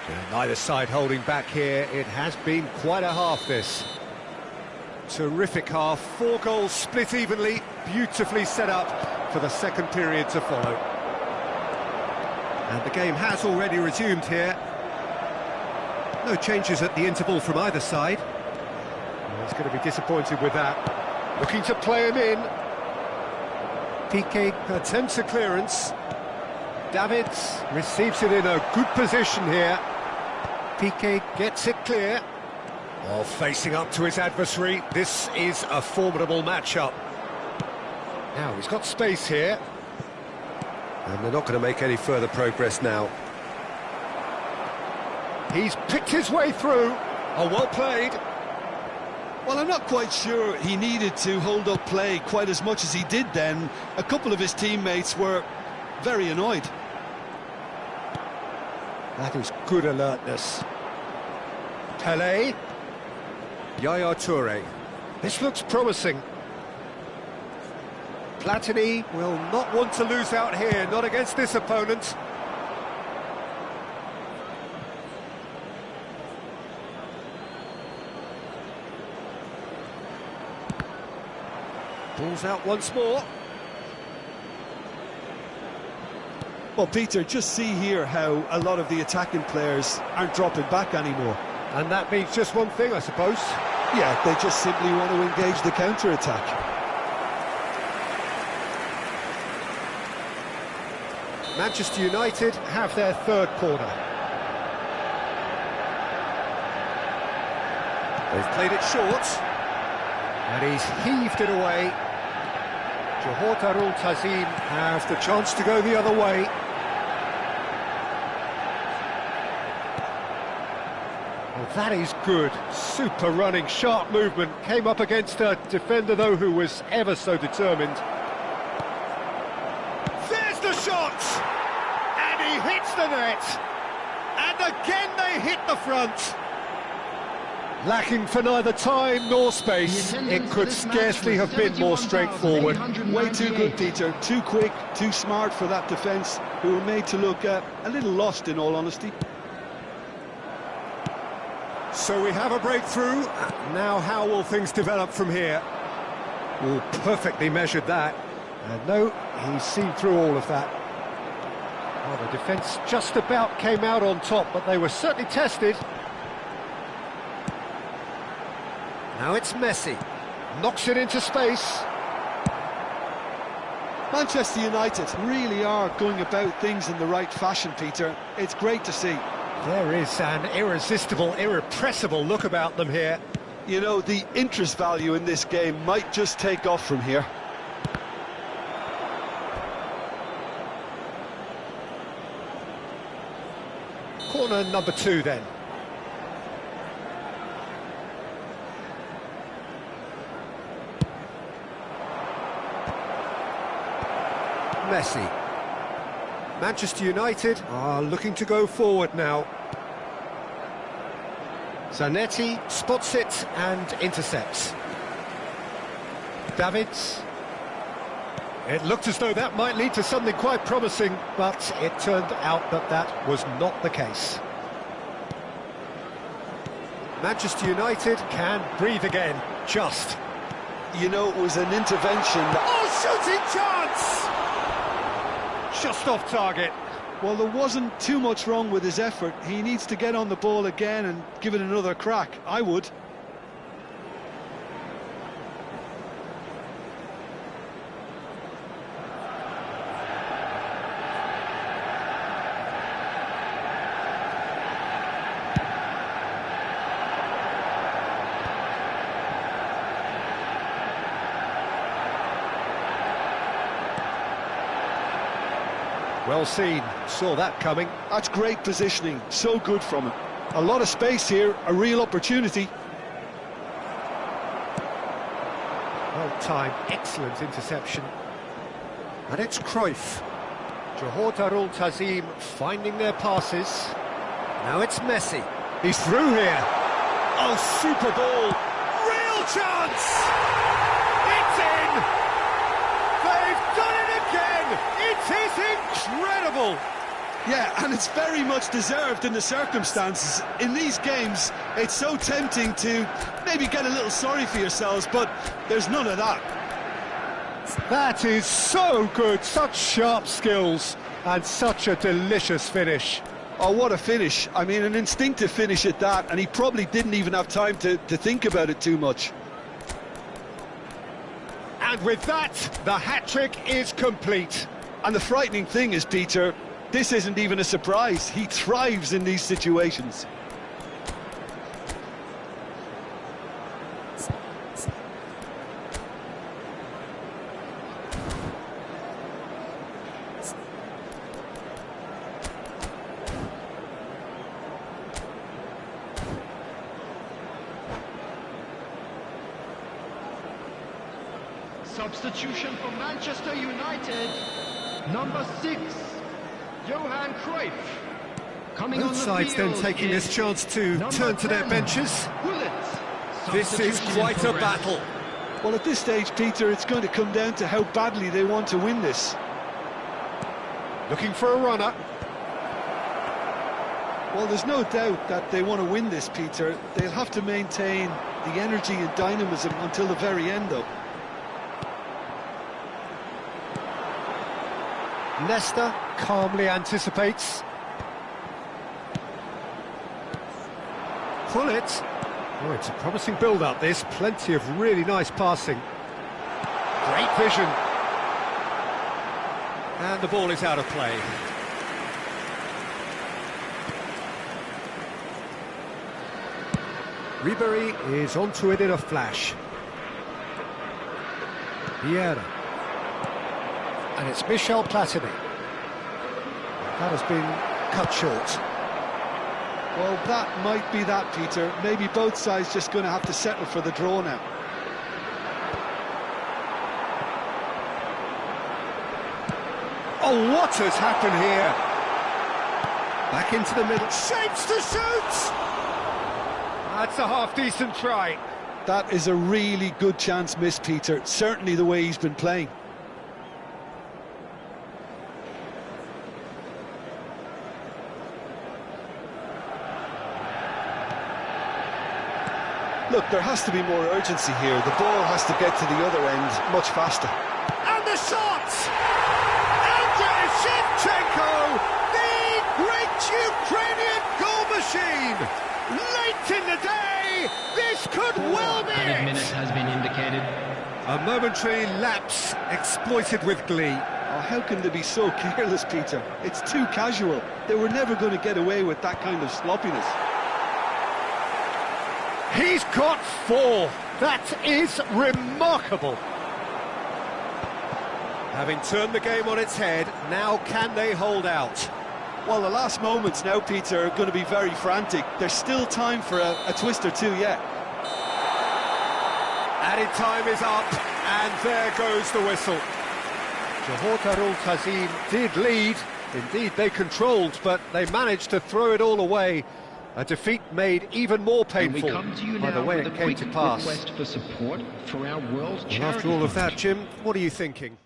And neither side holding back here. It has been quite a half, this. Terrific half. 4 goals split evenly. Beautifully set up for the second period to follow. And the game has already resumed here. No changes at the interval from either side. Well, he's going to be disappointed with that. Looking to play him in. Piqué attempts a clearance. Davids receives it in a good position here. Piqué gets it clear. Oh, facing up to his adversary. This is a formidable matchup. Now, he's got space here. And they're not going to make any further progress now. He's picked his way through. Oh, well played. Well, I'm not quite sure he needed to hold up play quite as much as he did then. A couple of his teammates were very annoyed. That is good alertness. Pelé. Yaya Toure. This looks promising. Platini will not want to lose out here, not against this opponent. Ball's out once more. Well, Peter, just see here how a lot of the attacking players aren't dropping back anymore. And that means just one thing, I suppose. Yeah, they just simply want to engage the counter-attack. Manchester United have their third corner. They've played it short. And he's heaved it away. Johor Darul Tazim have the chance to go the other way. That is good. Super running, sharp movement. Came up against a defender, though, who was ever so determined. There's the shot! And he hits the net! And again they hit the front! Lacking for neither time nor space. It could scarcely have been more straightforward. Way too good, Peter. Too quick, too smart for that defence, who were made to look a little lost, in all honesty. So we have a breakthrough. Now how will things develop from here? Oh, perfectly measured that. And no, he's seen through all of that. Well, the defence just about came out on top, but they were certainly tested. Now it's Messi. Knocks it into space. Manchester United really are going about things in the right fashion, Peter. It's great to see. There is an irresistible, irrepressible look about them here. You know, the interest value in this game might just take off from here. Corner number 2 then. Messi. Manchester United are looking to go forward now. Zanetti spots it and intercepts. Davids. It looked as though that might lead to something quite promising, but it turned out that that was not the case. Manchester United can breathe again, just. You know, it was an intervention that... Oh, shooting chance! Just off target. Well, there wasn't too much wrong with his effort. He needs to get on the ball again and give it another crack. I would. Well seen, saw that coming. That's great positioning, so good from him. A lot of space here, a real opportunity. Well timed, excellent interception. And it's Cruyff. Johor Darul Tazim finding their passes. Now it's Messi. He's through here. Oh, super ball. Real chance! It's in! They've done it again! It is incredible! Yeah, and it's very much deserved in the circumstances. In these games, it's so tempting to maybe get a little sorry for yourselves, but there's none of that. That is so good, such sharp skills, and such a delicious finish. Oh, what a finish. I mean, an instinctive finish at that, and he probably didn't even have time to think about it too much. And with that, the hat-trick is complete. And the frightening thing is, Peter, this isn't even a surprise. He thrives in these situations. Substitution for Manchester United, number 6, Johan Cruyff. Coming on Both the sides then field taking this is chance to number turn to their 10, benches. Bullet. This is Substitution quite in a progress. battle. Well, at this stage, Peter, it's going to come down to how badly they want to win this. Looking for a runner. Well, there's no doubt that they want to win this, Peter. They'll have to maintain the energy and dynamism until the very end, though. Leicester calmly anticipates. Pull it. Oh, it's a promising build-up, this. Plenty of really nice passing. Great vision. And the ball is out of play. Ribery is onto it in a flash. Vieira. And it's Michel Platini. That has been cut short. Well, that might be that, Peter. Maybe both sides just going to have to settle for the draw now. Oh, what has happened here? Back into the middle. Shapes to shoot! That's a half-decent try. That is a really good chance missed, Peter. Certainly the way he's been playing. Look, there has to be more urgency here. The ball has to get to the other end much faster. And the shot! Andrei Shevchenko, the great Ukrainian goal machine! Late in the day, this could well be Added it! minute has been indicated. A momentary lapse exploited with glee. Oh, how can they be so careless, Peter? It's too casual. They were never going to get away with that kind of sloppiness. He's got 4. That is remarkable. Having turned the game on its head, now can they hold out? Well, the last moments now, Peter, are going to be very frantic. There's still time for a twist or two yet. Added time is up, and there goes the whistle. Johor Darul Tazim did lead. Indeed, they controlled, but they managed to throw it all away. A defeat made even more And we painful come to you by the now way with it a came quick to pass. request for support for our World Charity And after all of Fund. that, Jim, what are you thinking?